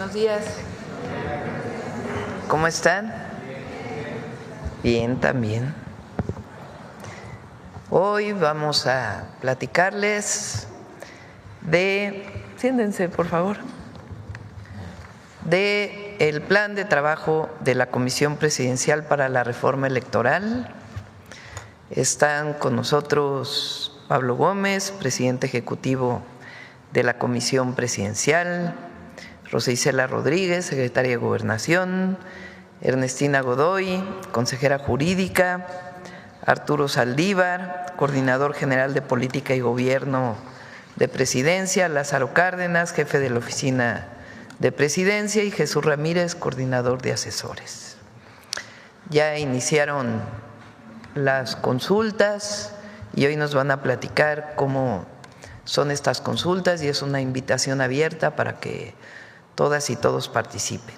buenos días. ¿Cómo están? Bien, también. Hoy vamos a platicarles siéntense por favor, de el plan de trabajo de la Comisión Presidencial para la Reforma Electoral. Están con nosotros Pablo Gómez, presidente ejecutivo de la Comisión Presidencial, Rosa Isela Rodríguez, secretaria de Gobernación, Ernestina Godoy, consejera jurídica, Arturo Saldívar, coordinador general de Política y Gobierno de Presidencia, Lázaro Cárdenas, jefe de la Oficina de Presidencia, y Jesús Ramírez, coordinador de asesores. Ya iniciaron las consultas y hoy nos van a platicar cómo son estas consultas, y es una invitación abierta para que todas y todos participen.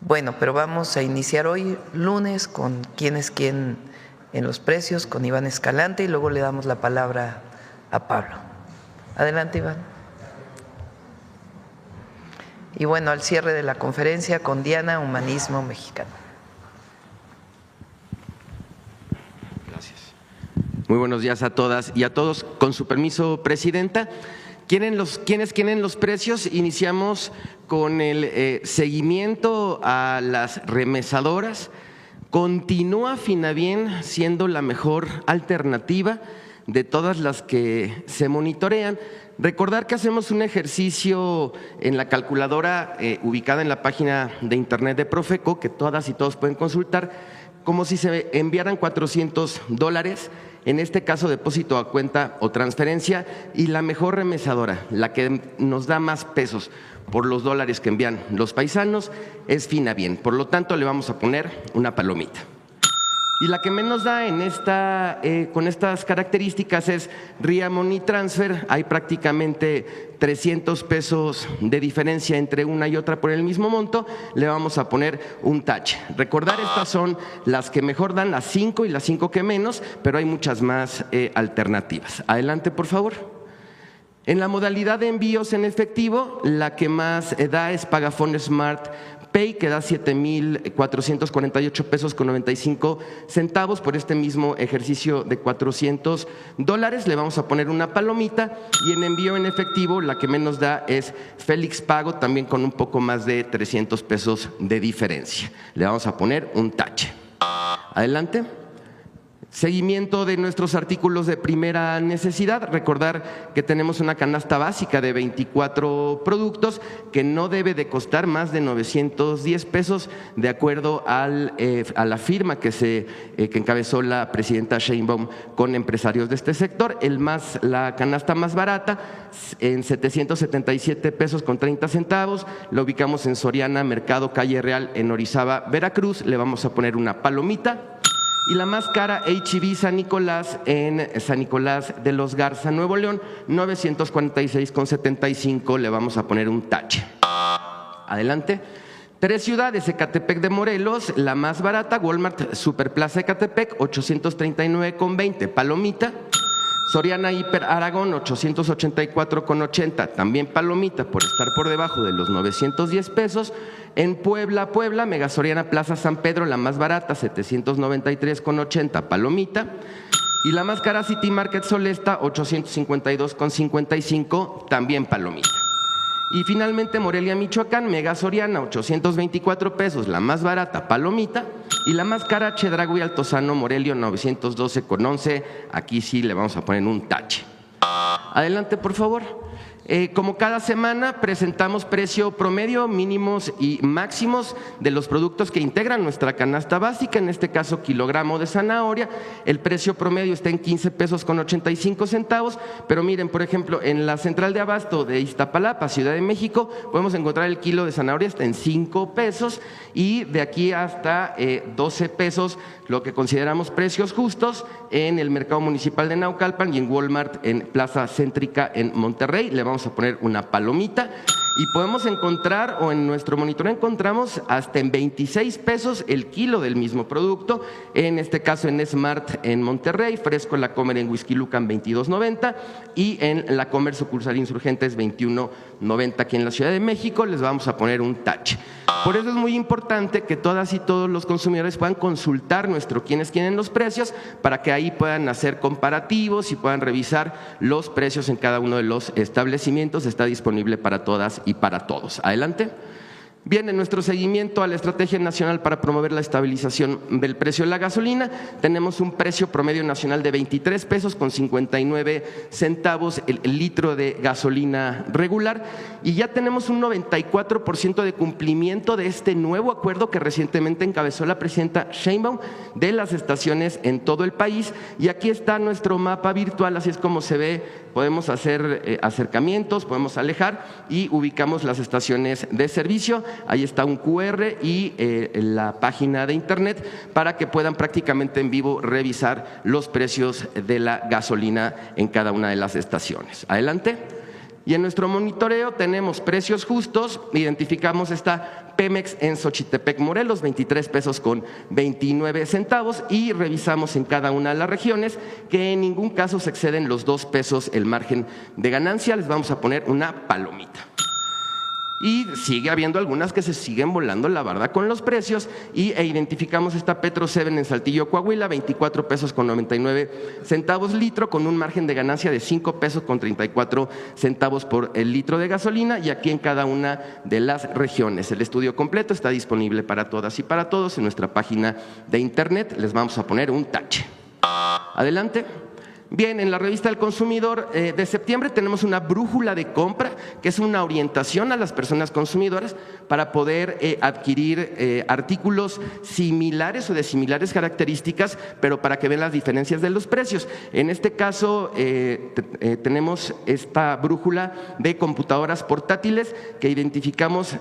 Bueno, pero vamos a iniciar hoy, lunes, con quién es quién en los precios, con Iván Escalante, y luego le damos la palabra a Pablo. Adelante, Iván. Y bueno, al cierre de la conferencia con Diana, Humanismo Mexicano. Gracias. Muy buenos días a todas y a todos. Con su permiso, Presidenta. ¿Quiénes quieren los precios? Iniciamos con el seguimiento a las remesadoras. Continúa Finabien siendo la mejor alternativa de todas las que se monitorean. Recordar que hacemos un ejercicio en la calculadora ubicada en la página de internet de Profeco, que todas y todos pueden consultar, como si se enviaran $400, en este caso depósito a cuenta o transferencia, y la mejor remesadora, la que nos da más pesos por los dólares que envían los paisanos, es Finabien. Por lo tanto, le vamos a poner una palomita. Y la que menos da con estas características es RIA Money Transfer. Hay prácticamente $300 de diferencia entre una y otra por el mismo monto. Le vamos a poner un tache. Recordar, estas son las que mejor dan, las 5 y las 5 que menos, pero hay muchas más alternativas. Adelante, por favor. En la modalidad de envíos en efectivo, la que más da es Pagafón Smart Pay, que da $7,448.95 por este mismo ejercicio de $400. Le vamos a poner una palomita. Y en envío en efectivo, la que menos da es Félix Pago, también con un poco más de $300 de diferencia. Le vamos a poner un tache. Adelante. Seguimiento de nuestros artículos de primera necesidad. Recordar que tenemos una canasta básica de 24 productos que no debe de costar más de $910 de acuerdo a la firma que encabezó la presidenta Sheinbaum con empresarios de este sector. La canasta más barata en $777.30. La ubicamos en Soriana, Mercado Calle Real, en Orizaba, Veracruz. Le vamos a poner una palomita. Y la más cara, H-E-B San Nicolás, en San Nicolás de los Garza, Nuevo León, $946.75, le vamos a poner un tache. Adelante. 3 ciudades, Ecatepec de Morelos, la más barata, Walmart Superplaza Ecatepec, $839.20, palomita. Soriana Hiper Aragón, $884.80, también palomita por estar por debajo de los $910. En Puebla, Mega Soriana Plaza San Pedro, la más barata, $793.80, palomita. Y la más cara, City Market Solesta, $852.55, también palomita. Y finalmente Morelia, Michoacán, Mega Soriana, $824, la más barata, palomita. Y la más cara, Chedraui Altozano, Morelia, $912.11, aquí sí le vamos a poner un tache. Adelante, por favor. Como cada semana presentamos precio promedio, mínimos y máximos de los productos que integran nuestra canasta básica, en este caso kilogramo de zanahoria. El precio promedio está en $15.85, pero miren, por ejemplo, en la central de abasto de Iztapalapa, Ciudad de México, podemos encontrar el kilo de zanahoria hasta en $5 y de aquí hasta $12, lo que consideramos precios justos en el mercado municipal de Naucalpan y en Walmart en Plaza Céntrica en Monterrey. Le vamos a poner una palomita. y podemos encontrar, o en nuestro monitoreo encontramos hasta en 26 pesos el kilo del mismo producto, en este caso en Smart en Monterrey, Fresco La Comer en Huixquilucan 22.90 y en La Comer sucursal Insurgentes 21.90 aquí en la Ciudad de México. Les vamos a poner un tache. Por eso es muy importante que todas y todos los consumidores puedan consultar nuestro quiénes quieren los precios para que ahí puedan hacer comparativos y puedan revisar los precios en cada uno de los establecimientos. Está disponible para todas y para todos. Adelante. Bien, en nuestro seguimiento a la Estrategia Nacional para promover la estabilización del precio de la gasolina, tenemos un precio promedio nacional de 23 pesos con 59 centavos el litro de gasolina regular, y ya tenemos un 94% de cumplimiento de este nuevo acuerdo que recientemente encabezó la presidenta Sheinbaum de las estaciones en todo el país. Y aquí está nuestro mapa virtual, así es como se ve. Podemos hacer acercamientos, podemos alejar y ubicamos las estaciones de servicio. Ahí está un QR y la página de internet para que puedan prácticamente en vivo revisar los precios de la gasolina en cada una de las estaciones. Adelante. Y en nuestro monitoreo tenemos precios justos, identificamos esta Pemex en Xochitepec, Morelos, 23 pesos con 29 centavos, y revisamos en cada una de las regiones que en ningún caso se exceden los 2 pesos el margen de ganancia. Les vamos a poner una palomita. Y sigue habiendo algunas que se siguen volando la barda con los precios, e identificamos esta Petro 7 en Saltillo, Coahuila, 24 pesos con 99 centavos litro, con un margen de ganancia de 5 pesos con 34 centavos por el litro de gasolina, y aquí en cada una de las regiones. El estudio completo está disponible para todas y para todos en nuestra página de internet. Les vamos a poner un tache. Adelante. Bien, en la revista del consumidor de septiembre tenemos una brújula de compra, que es una orientación a las personas consumidoras para poder adquirir artículos similares o de similares características, pero para que vean las diferencias de los precios. En este caso tenemos esta brújula de computadoras portátiles que identificamos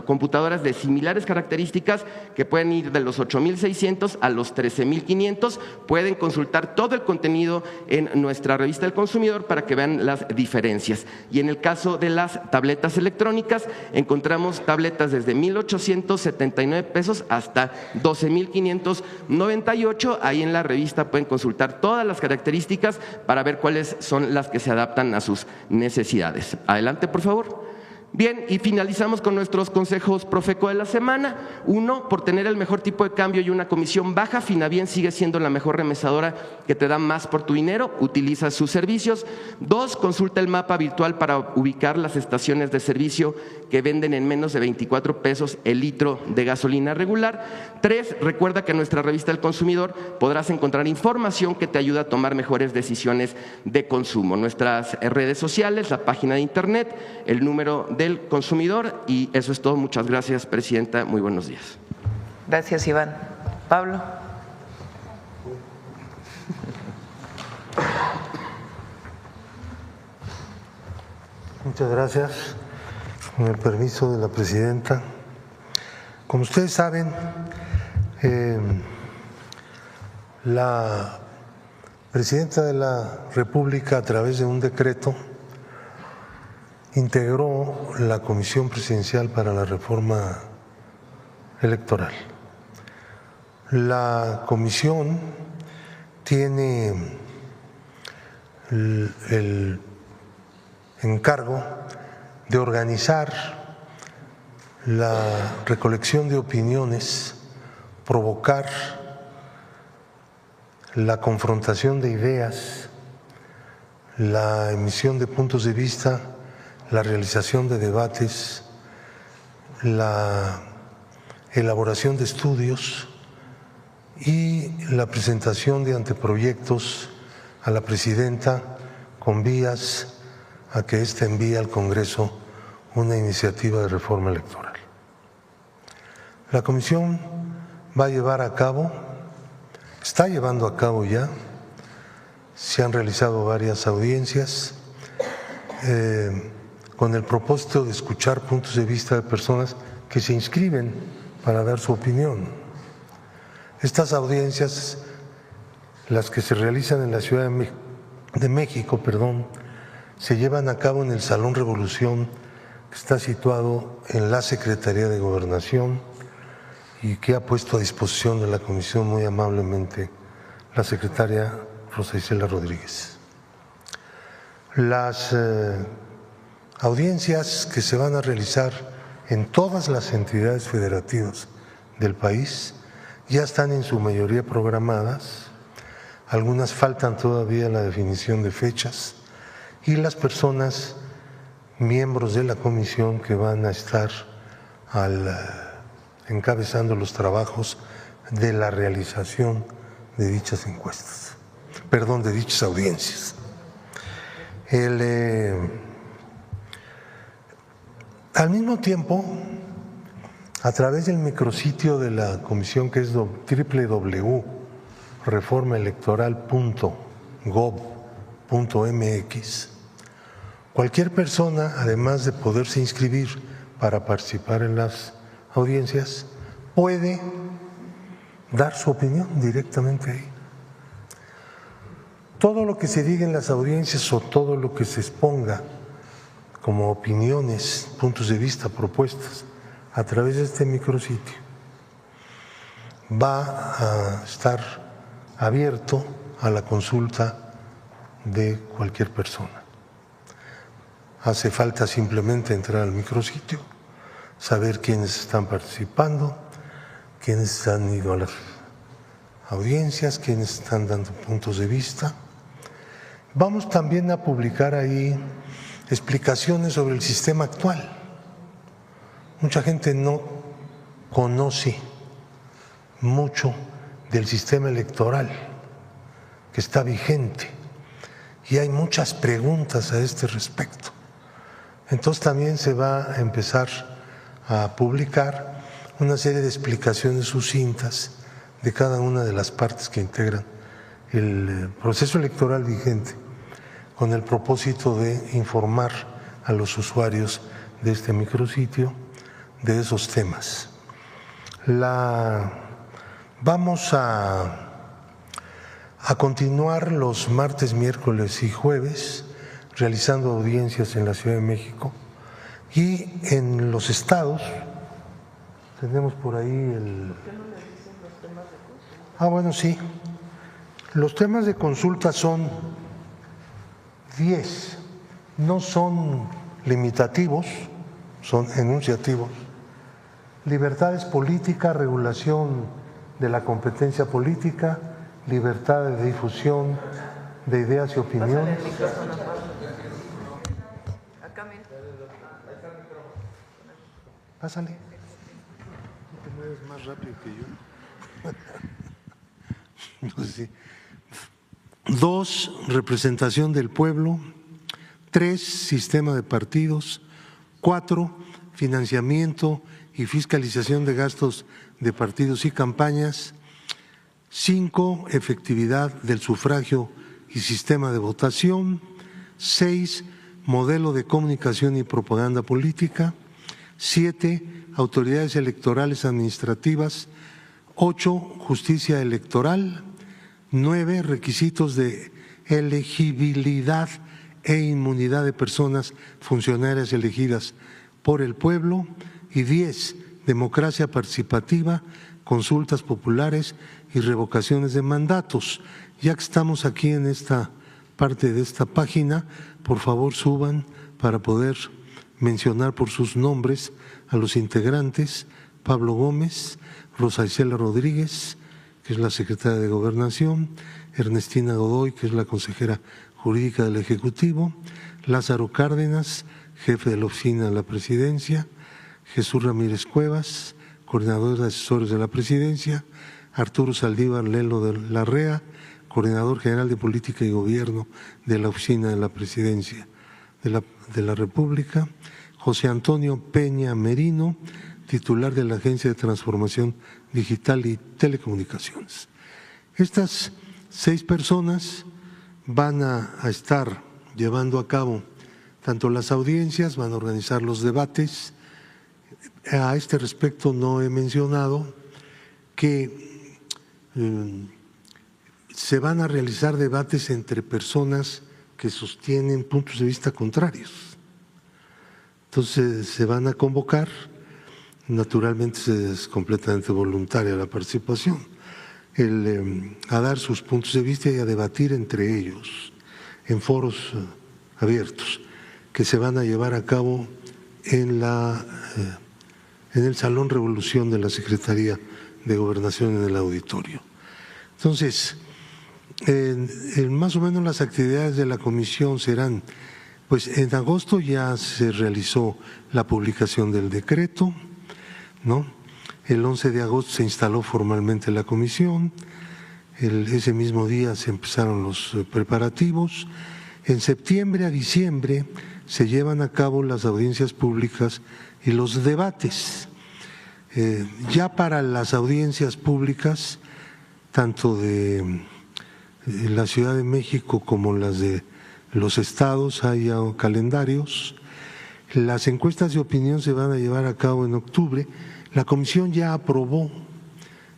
computadoras de similares características que pueden ir de los 8,600 a los 13,500. Pueden consultar todo el contenido en nuestra revista del consumidor para que vean las diferencias. Y en el caso de las tabletas electrónicas, encontramos tabletas desde 1,879 pesos hasta 12,598. Ahí en la revista pueden consultar todas las características para ver cuáles son las que se adaptan a sus necesidades. Adelante, por favor. Bien, y finalizamos con nuestros consejos Profeco de la semana. 1, por tener el mejor tipo de cambio y una comisión baja, Finabien sigue siendo la mejor remesadora que te da más por tu dinero, utiliza sus servicios. 2, consulta el mapa virtual para ubicar las estaciones de servicio que venden en menos de 24 pesos el litro de gasolina regular. 3, recuerda que en nuestra revista del consumidor podrás encontrar información que te ayuda a tomar mejores decisiones de consumo. Nuestras redes sociales, la página de internet, el número del consumidor, y eso es todo. Muchas gracias, presidenta. Muy buenos días. Gracias, Iván. Pablo. Muchas gracias. Con el permiso de la presidenta. Como ustedes saben, la presidenta de la República, a través de un decreto, integró la Comisión Presidencial para la Reforma Electoral. La comisión tiene el encargo de organizar la recolección de opiniones, provocar la confrontación de ideas, la emisión de puntos de vista, la realización de debates, la elaboración de estudios y la presentación de anteproyectos a la presidenta con vías a que ésta envíe al Congreso una iniciativa de reforma electoral. La comisión va a llevar a cabo, está llevando a cabo ya, se han realizado varias audiencias con el propósito de escuchar puntos de vista de personas que se inscriben para dar su opinión. Estas audiencias, las que se realizan en la Ciudad de México, se llevan a cabo en el Salón Revolución que está situado en la Secretaría de Gobernación y que ha puesto a disposición de la comisión muy amablemente la secretaria Rosa Isela Rodríguez. Las audiencias que se van a realizar en todas las entidades federativas del país ya están en su mayoría programadas, algunas faltan todavía la definición de fechas y las personas, miembros de la comisión que van a estar encabezando los trabajos de la realización de dichas encuestas, de dichas audiencias. Al mismo tiempo, a través del micrositio de la comisión, que es www.reformaelectoral.gov.mx, cualquier persona, además de poderse inscribir para participar en las audiencias, puede dar su opinión directamente ahí. Todo lo que se diga en las audiencias o todo lo que se exponga como opiniones, puntos de vista, propuestas, a través de este micrositio, va a estar abierto a la consulta de cualquier persona. Hace falta simplemente entrar al micrositio, saber quiénes están participando, quiénes han ido a las audiencias, quiénes están dando puntos de vista. Vamos también a publicar ahí explicaciones sobre el sistema actual. Mucha gente no conoce mucho del sistema electoral que está vigente y hay muchas preguntas a este respecto. Entonces también se va a empezar a publicar una serie de explicaciones sucintas de cada una de las partes que integran el proceso electoral vigente, con el propósito de informar a los usuarios de este micrositio de esos temas. Vamos a continuar los martes, miércoles y jueves realizando audiencias en la Ciudad de México y en los estados. Tenemos por ahí el… ¿Por qué no le dicen los temas de consulta? Bueno, sí. Los temas de consulta son 10, no son limitativos, son enunciativos. Libertades políticas, regulación de la competencia política, libertad de difusión de ideas y opiniones. Pásale. No te mueves más rápido que yo. No sé. 2, representación del pueblo. 3, sistema de partidos. 4, financiamiento y fiscalización de gastos de partidos y campañas. 5, efectividad del sufragio y sistema de votación. 6, modelo de comunicación y propaganda política. 7, autoridades electorales administrativas. 8, justicia electoral. 9, requisitos de elegibilidad e inmunidad de personas funcionarias elegidas por el pueblo. Y 10, democracia participativa, consultas populares y revocaciones de mandatos. Ya que estamos aquí en esta parte de esta página, por favor suban para poder mencionar por sus nombres a los integrantes: Pablo Gómez, Rosa Isela Rodríguez, que es la secretaria de Gobernación; Ernestina Godoy, que es la consejera jurídica del Ejecutivo; Lázaro Cárdenas, jefe de la oficina de la Presidencia; Jesús Ramírez Cuevas, coordinador de asesores de la Presidencia; Arturo Saldívar Lelo de la REA, coordinador general de Política y Gobierno de la Oficina de la Presidencia de la República; José Antonio Peña Merino, titular de la Agencia de Transformación Digital y Telecomunicaciones. Estas 6 personas van a estar llevando a cabo tanto las audiencias, van a organizar los debates. A este respecto no he mencionado que se van a realizar debates entre personas que sostienen puntos de vista contrarios. Entonces se van a convocar, naturalmente es completamente voluntaria la participación, a dar sus puntos de vista y a debatir entre ellos en foros abiertos que se van a llevar a cabo en el Salón Revolución de la Secretaría de Gobernación en el auditorio. Entonces, más o menos las actividades de la comisión serán, pues en agosto ya se realizó la publicación del decreto, ¿no? El 11 de agosto se instaló formalmente la comisión, ese mismo día se empezaron los preparativos. En septiembre a diciembre se llevan a cabo las audiencias públicas y los debates. Ya para las audiencias públicas, tanto de la Ciudad de México como las de los estados, hay ya calendarios. Las encuestas de opinión se van a llevar a cabo en octubre. La comisión ya aprobó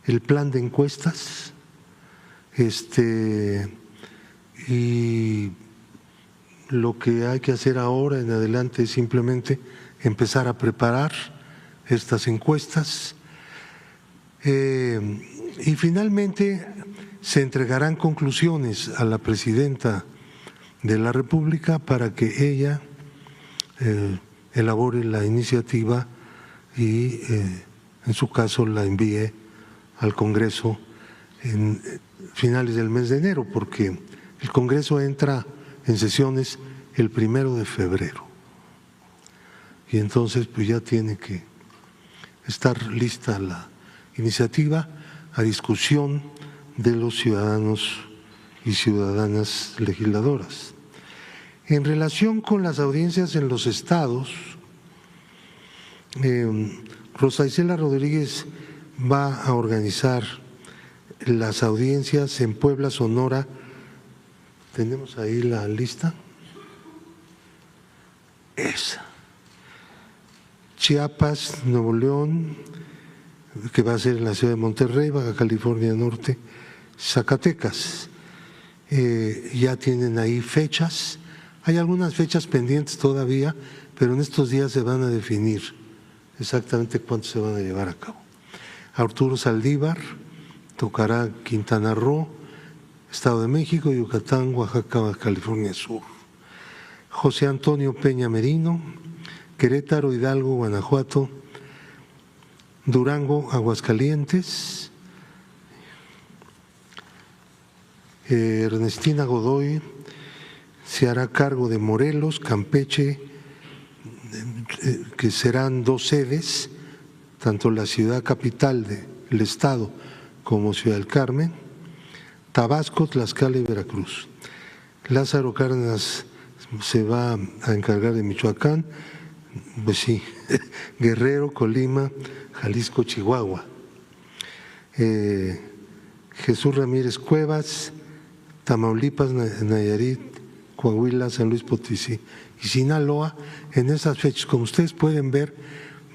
el plan de encuestas y lo que hay que hacer ahora en adelante es simplemente empezar a preparar estas encuestas y finalmente se entregarán conclusiones a la presidenta de la República para que ella elabore la iniciativa y en su caso la envíe al Congreso en finales del mes de enero, porque el Congreso entra en sesiones el 1 de febrero y entonces pues ya tiene que estar lista la iniciativa a discusión de los ciudadanos y ciudadanas legisladoras. En relación con las audiencias en los estados, Rosa Isela Rodríguez va a organizar las audiencias en Puebla, Sonora. ¿Tenemos ahí la lista? Esa. Chiapas, Nuevo León, que va a ser en la ciudad de Monterrey, Baja California Norte, Zacatecas. Ya tienen ahí fechas. Hay algunas fechas pendientes todavía, pero en estos días se van a definir exactamente cuántos se van a llevar a cabo. Arturo Saldívar tocará Quintana Roo, Estado de México, Yucatán, Oaxaca, Baja California Sur. José Antonio Peña Merino, Querétaro, Hidalgo, Guanajuato, Durango, Aguascalientes. Ernestina Godoy se hará cargo de Morelos, Campeche, que serán 2 sedes, tanto la ciudad capital del estado como Ciudad del Carmen, Tabasco, Tlaxcala y Veracruz. Lázaro Cárdenas se va a encargar de Michoacán, pues sí, Guerrero, Colima, Jalisco, Chihuahua. Jesús Ramírez Cuevas, Tamaulipas, Nayarit, Coahuila, San Luis Potosí y Sinaloa. En esas fechas, como ustedes pueden ver,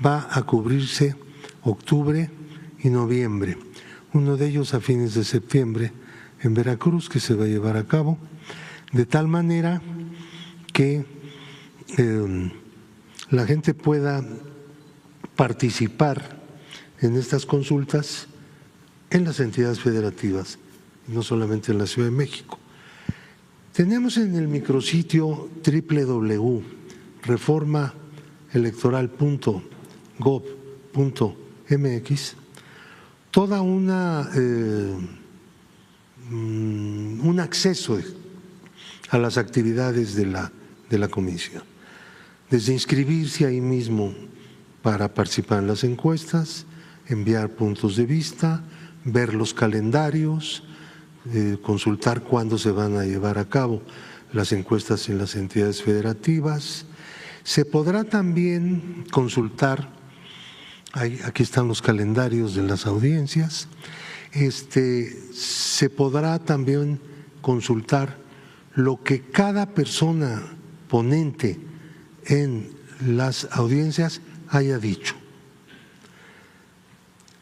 va a cubrirse octubre y noviembre. Uno de ellos a fines de septiembre en Veracruz, que se va a llevar a cabo, de tal manera que la gente pueda participar en estas consultas en las entidades federativas, no solamente en la Ciudad de México. Tenemos en el micrositio www.reformaelectoral.gov.mx toda un acceso a las actividades de la comisión, desde inscribirse ahí mismo para participar en las encuestas, enviar puntos de vista, ver los calendarios, consultar cuándo se van a llevar a cabo las encuestas en las entidades federativas. Se podrá también consultar, aquí están los calendarios de las audiencias, se podrá también consultar lo que cada persona ponente en las audiencias haya dicho.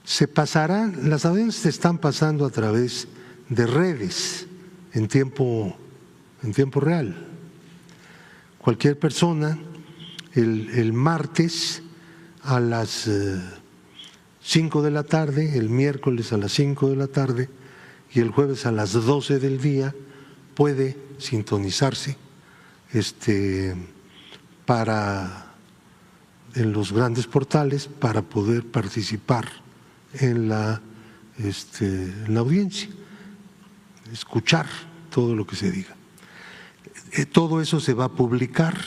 Se pasará, las audiencias se están pasando a través de redes en tiempo real. Cualquier persona el martes a las 5 de la tarde, el miércoles a las 5 de la tarde y el jueves a las 12 del día puede sintonizarse en los grandes portales para poder participar en la audiencia, escuchar todo lo que se diga. Todo eso se va a publicar,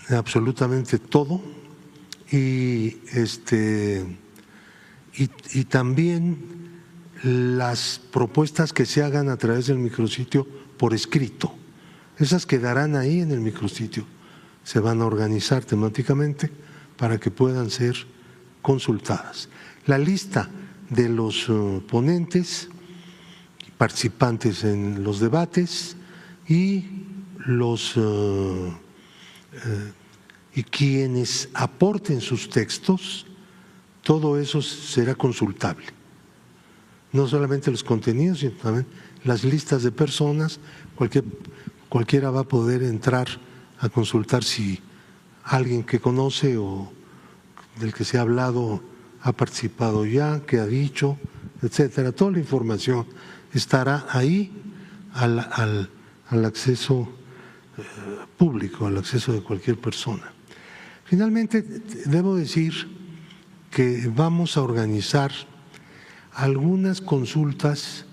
absolutamente todo, y también las propuestas que se hagan a través del micrositio por escrito. Esas quedarán ahí en el micrositio, se van a organizar temáticamente para que puedan ser consultadas. La lista de los ponentes, participantes en los debates y quienes aporten sus textos, todo eso será consultable. No solamente los contenidos, sino también las listas de personas. Cualquiera va a poder entrar a consultar si alguien que conoce o del que se ha hablado ha participado ya, qué ha dicho, etcétera. Toda la información estará ahí al acceso público, al acceso de cualquier persona. Finalmente, debo decir que vamos a organizar algunas consultas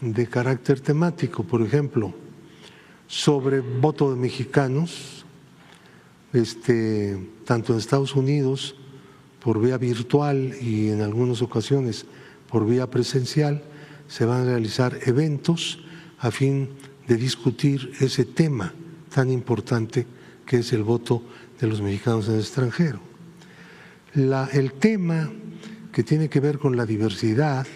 de carácter temático, por ejemplo, sobre voto de mexicanos, tanto en Estados Unidos por vía virtual y en algunas ocasiones por vía presencial. Se van a realizar eventos a fin de discutir ese tema tan importante que es el voto de los mexicanos en el extranjero. El tema que tiene que ver con la diversidad,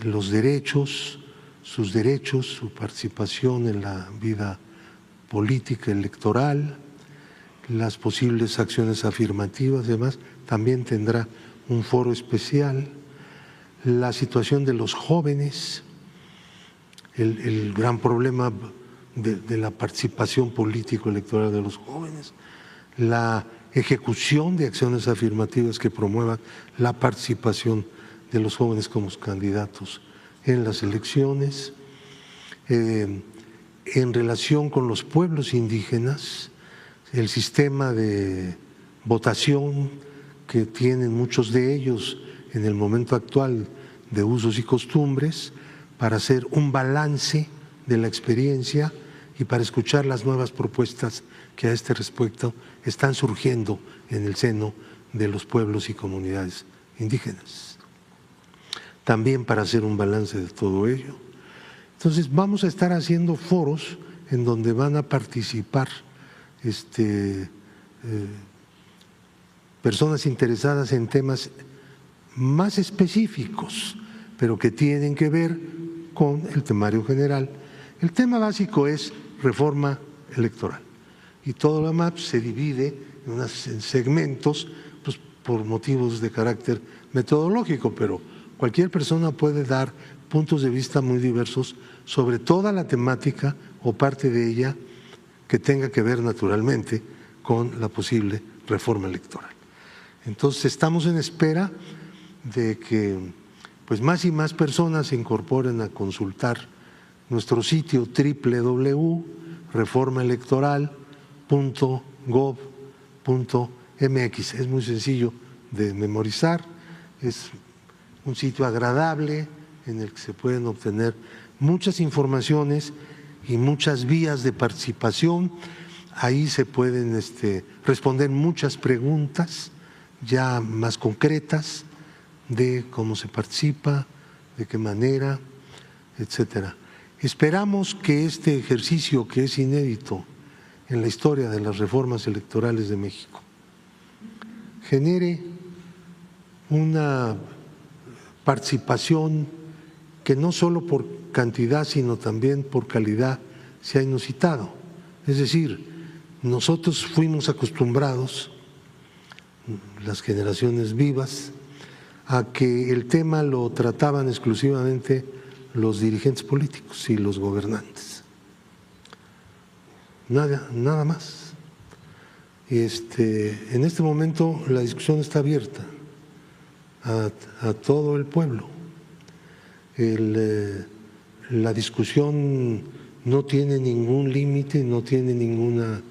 los derechos, su participación en la vida política electoral, las posibles acciones afirmativas y demás, también tendrá un foro especial. La situación de los jóvenes, el gran problema de la participación político-electoral de los jóvenes, la ejecución de acciones afirmativas que promuevan la participación de los jóvenes como candidatos en las elecciones, en relación con los pueblos indígenas, el sistema de votación que tienen muchos de ellos en el momento actual de usos y costumbres, para hacer un balance de la experiencia y para escuchar las nuevas propuestas que a este respecto están surgiendo en el seno de los pueblos y comunidades indígenas. También para hacer un balance de todo ello. Entonces vamos a estar haciendo foros en donde van a participar personas interesadas en temas más específicos, pero que tienen que ver con el temario general. El tema básico es reforma electoral y todo lo demás se divide en segmentos pues, por motivos de carácter metodológico, pero cualquier persona puede dar puntos de vista muy diversos sobre toda la temática o parte de ella que tenga que ver naturalmente con la posible reforma electoral. Entonces estamos en espera de que pues más y más personas se incorporen a consultar nuestro sitio www.reformaelectoral.gov.mx. Es muy sencillo de memorizar, es un sitio agradable en el que se pueden obtener muchas informaciones y muchas vías de participación. Ahí se pueden responder muchas preguntas ya más concretas de cómo se participa, de qué manera, etcétera. Esperamos que este ejercicio, que es inédito en la historia de las reformas electorales de México, genere una participación que no solo por cantidad, sino también por calidad se ha inusitado. Es decir, nosotros fuimos acostumbrados, las generaciones vivas, a que el tema lo trataban exclusivamente los dirigentes políticos y los gobernantes. Nada más. En este momento la discusión está abierta a todo el pueblo. La discusión no tiene ningún límite, no tiene ninguna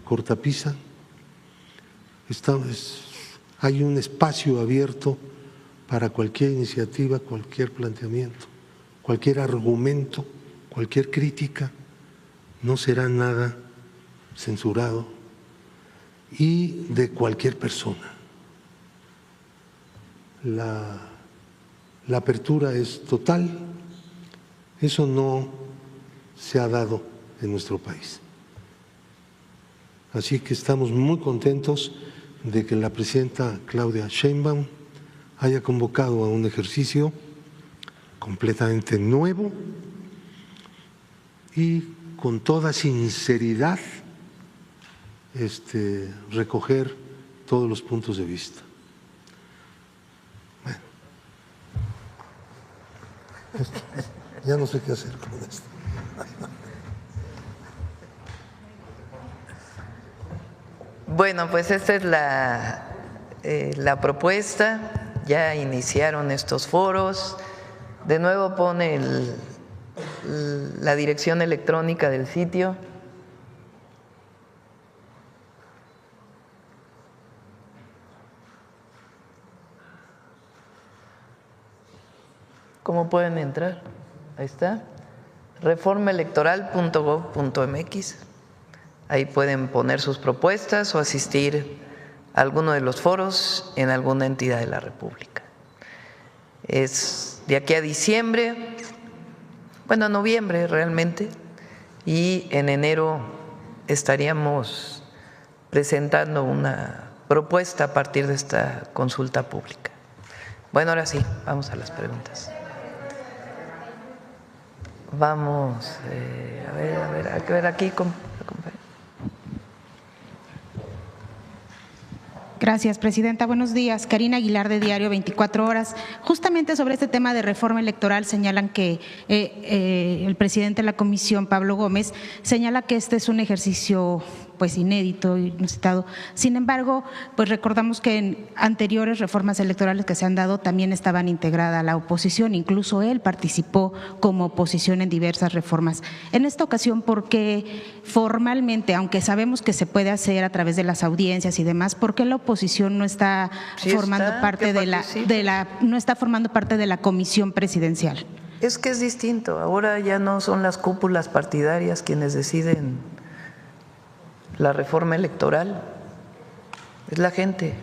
cortapisa. Hay un espacio abierto para cualquier iniciativa, cualquier planteamiento, cualquier argumento, cualquier crítica. No será nada censurado y de cualquier persona. La apertura es total. Eso no se ha dado en nuestro país. Así que estamos muy contentos de que la presidenta Claudia Sheinbaum haya convocado a un ejercicio completamente nuevo y con toda sinceridad recoger todos los puntos de vista. Bueno, ya no sé qué hacer con esto. Bueno, pues esta es la propuesta. Ya iniciaron estos foros. De nuevo pone la dirección electrónica del sitio. ¿Cómo pueden entrar? Ahí está. reformaelectoral.gov.mx. Ahí pueden poner sus propuestas o asistir a alguno de los foros en alguna entidad de la República. Es de aquí a diciembre, bueno, noviembre realmente, y en enero estaríamos presentando una propuesta a partir de esta consulta pública. Bueno, ahora sí, vamos a las preguntas. Vamos, a ver aquí. Gracias, presidenta. Buenos días. Karina Aguilar, de Diario 24 Horas. Justamente sobre este tema de reforma electoral señalan que el presidente de la comisión, Pablo Gómez, señala que este es un ejercicio pues inédito y inusitado. Sin embargo, pues recordamos que en anteriores reformas electorales que se han dado también estaban integrada la oposición, incluso él participó como oposición en diversas reformas. En esta ocasión, ¿por qué formalmente, aunque sabemos que se puede hacer a través de las audiencias y demás, por qué la oposición no está formando parte no está formando parte de la comisión presidencial? Es que es distinto. Ahora ya no son las cúpulas partidarias quienes deciden la reforma electoral, es la gente,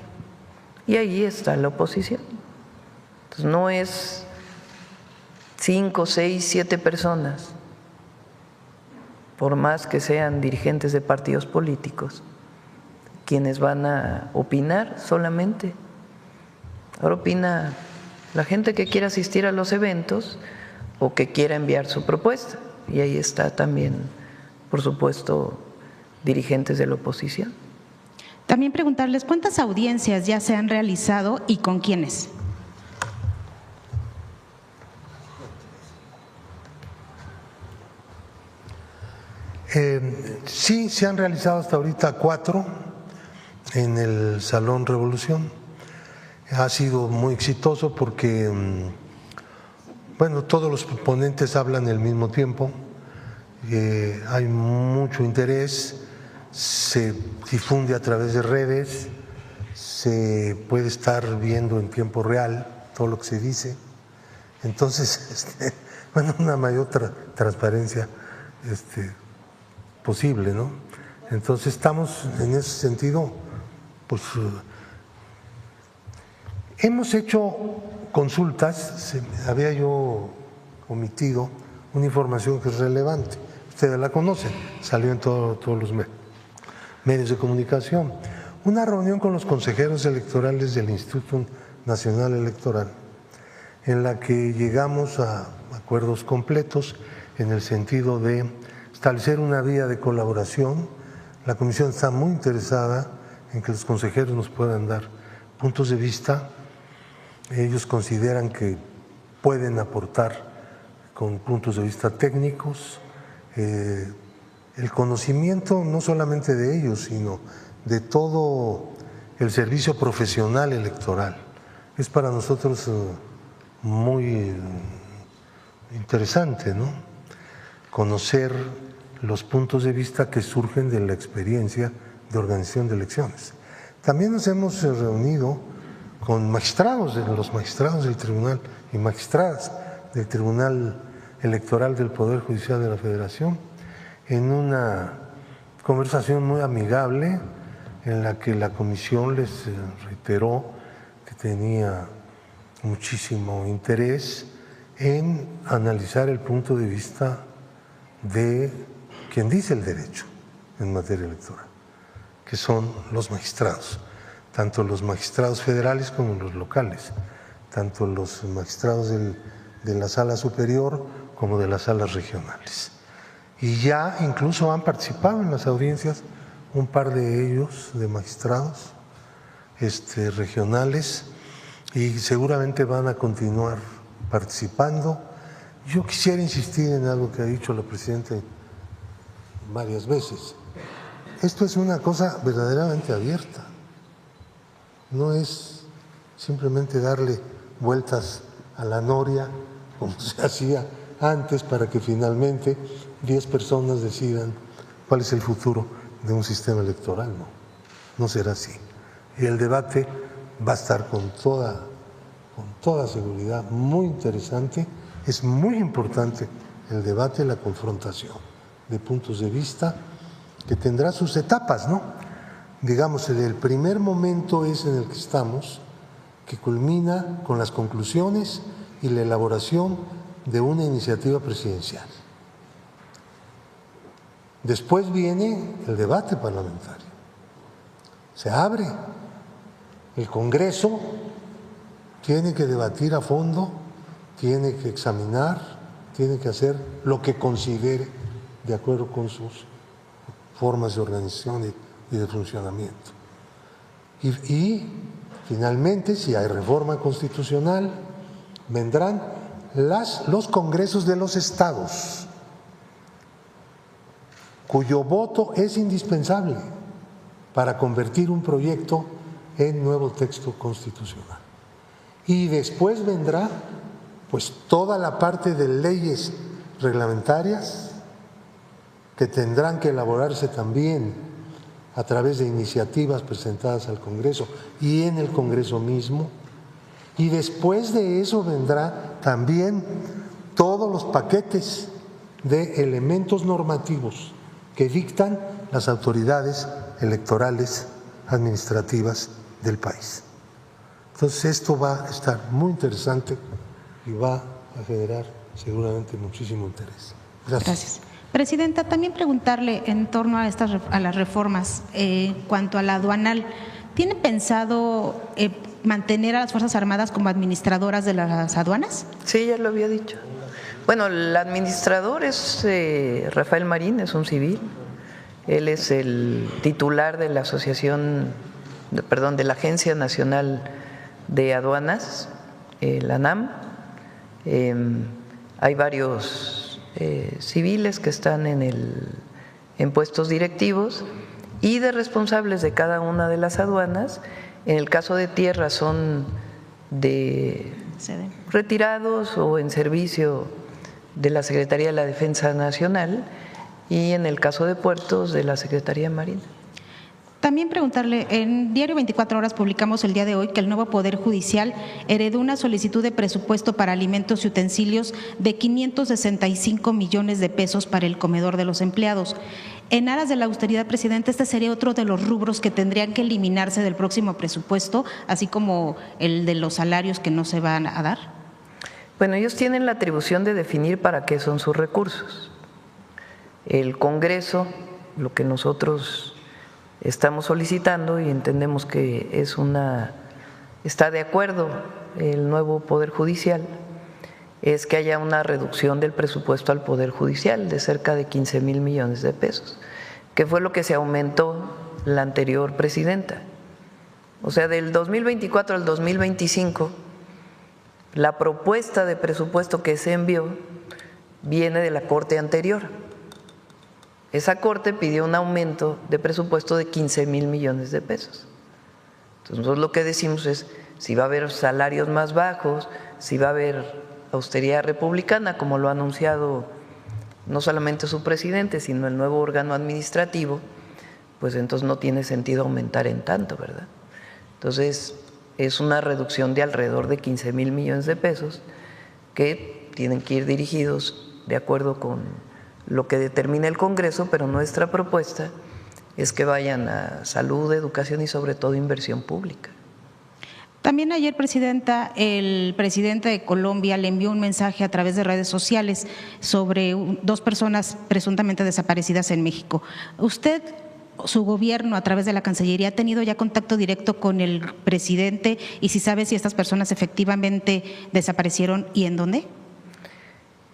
y ahí está la oposición. Entonces no es 5, 6, 7 personas, por más que sean dirigentes de partidos políticos, quienes van a opinar solamente. Ahora opina la gente que quiera asistir a los eventos o que quiera enviar su propuesta, y ahí está también, por supuesto, dirigentes de la oposición. También preguntarles cuántas audiencias ya se han realizado y con quiénes. Sí, se han realizado hasta ahorita 4 en el Salón Revolución. Ha sido muy exitoso porque, bueno, todos los ponentes hablan al mismo tiempo, hay mucho interés, se difunde a través de redes, se puede estar viendo en tiempo real todo lo que se dice. Entonces, bueno, una mayor transparencia posible, ¿no? Entonces estamos en ese sentido, pues hemos hecho consultas, había yo omitido una información que es relevante, ustedes la conocen, salió en todos los medios de comunicación, una reunión con los consejeros electorales del Instituto Nacional Electoral, en la que llegamos a acuerdos completos en el sentido de establecer una vía de colaboración. La comisión está muy interesada en que los consejeros nos puedan dar puntos de vista. Ellos consideran que pueden aportar con puntos de vista técnicos, el conocimiento no solamente de ellos, sino de todo el servicio profesional electoral. Es para nosotros muy interesante, ¿no?, conocer los puntos de vista que surgen de la experiencia de organización de elecciones. También nos hemos reunido con magistrados, los magistrados del tribunal y magistradas del Tribunal Electoral del Poder Judicial de la Federación, en una conversación muy amigable en la que la comisión les reiteró que tenía muchísimo interés en analizar el punto de vista de quien dice el derecho en materia electoral, que son los magistrados, tanto los magistrados federales como los locales, tanto los magistrados de la sala superior como de las salas regionales. Y ya incluso han participado en las audiencias un par de ellos, de magistrados regionales, y seguramente van a continuar participando. Yo quisiera insistir en algo que ha dicho la presidenta varias veces. Esto es una cosa verdaderamente abierta, no es simplemente darle vueltas a la noria como se hacía antes para que finalmente 10 personas decidan cuál es el futuro de un sistema electoral. No será así. Y el debate va a estar con toda seguridad muy interesante. Es muy importante el debate, la confrontación de puntos de vista que tendrá sus etapas, ¿no? Digamos, el primer momento es en el que estamos, que culmina con las conclusiones y la elaboración de una iniciativa presidencial. Después viene el debate parlamentario. Se abre. El Congreso tiene que debatir a fondo, tiene que examinar, tiene que hacer lo que considere de acuerdo con sus formas de organización y de funcionamiento. Y finalmente, si hay reforma constitucional, vendrán los congresos de los estados, cuyo voto es indispensable para convertir un proyecto en nuevo texto constitucional. Y después vendrá pues toda la parte de leyes reglamentarias que tendrán que elaborarse también a través de iniciativas presentadas al Congreso y en el Congreso mismo. Y después de eso vendrá también todos los paquetes de elementos normativos que dictan las autoridades electorales administrativas del país. Entonces esto va a estar muy interesante y va a generar seguramente muchísimo interés. Gracias. Presidenta, también preguntarle en torno a las reformas en cuanto a la aduanal. ¿Tiene pensado mantener a las Fuerzas Armadas como administradoras de las aduanas? Sí, ya lo había dicho. Bueno, el administrador es Rafael Marín, es un civil. Él es el titular de la de la Agencia Nacional de Aduanas, la ANAM. Hay varios civiles que están en puestos directivos y de responsables de cada una de las aduanas. En el caso de tierra son de retirados o en servicio de la Secretaría de la Defensa Nacional, y en el caso de puertos de la Secretaría Marina. También preguntarle, en Diario 24 Horas publicamos el día de hoy que el nuevo Poder Judicial heredó una solicitud de presupuesto para alimentos y utensilios de 565 millones de pesos para el comedor de los empleados. En aras de la austeridad, presidente, este sería otro de los rubros que tendrían que eliminarse del próximo presupuesto, así como el de los salarios que no se van a dar. Bueno, ellos tienen la atribución de definir para qué son sus recursos. El Congreso, lo que nosotros estamos solicitando y entendemos que está de acuerdo el nuevo Poder Judicial, es que haya una reducción del presupuesto al Poder Judicial de cerca de 15,000 millones de pesos, que fue lo que se aumentó la anterior presidenta. O sea, del 2024 al 2025, la propuesta de presupuesto que se envió viene de la Corte anterior. esa corte pidió un aumento de presupuesto de 15,000 millones de pesos. Entonces nosotros lo que decimos es, si va a haber salarios más bajos, si va a haber austeridad republicana, como lo ha anunciado no solamente su presidente, sino el nuevo órgano administrativo, pues entonces no tiene sentido aumentar en tanto, ¿verdad? Entonces es una reducción de alrededor de 15,000 millones de pesos que tienen que ir dirigidos de acuerdo con lo que determina el Congreso, pero nuestra propuesta es que vayan a salud, educación y sobre todo inversión pública. También ayer, presidenta, el presidente de Colombia le envió un mensaje a través de redes sociales sobre 2 personas presuntamente desaparecidas en México. ¿Usted, su gobierno, a través de la Cancillería, ha tenido ya contacto directo con el presidente y si sabe si estas personas efectivamente desaparecieron y en dónde?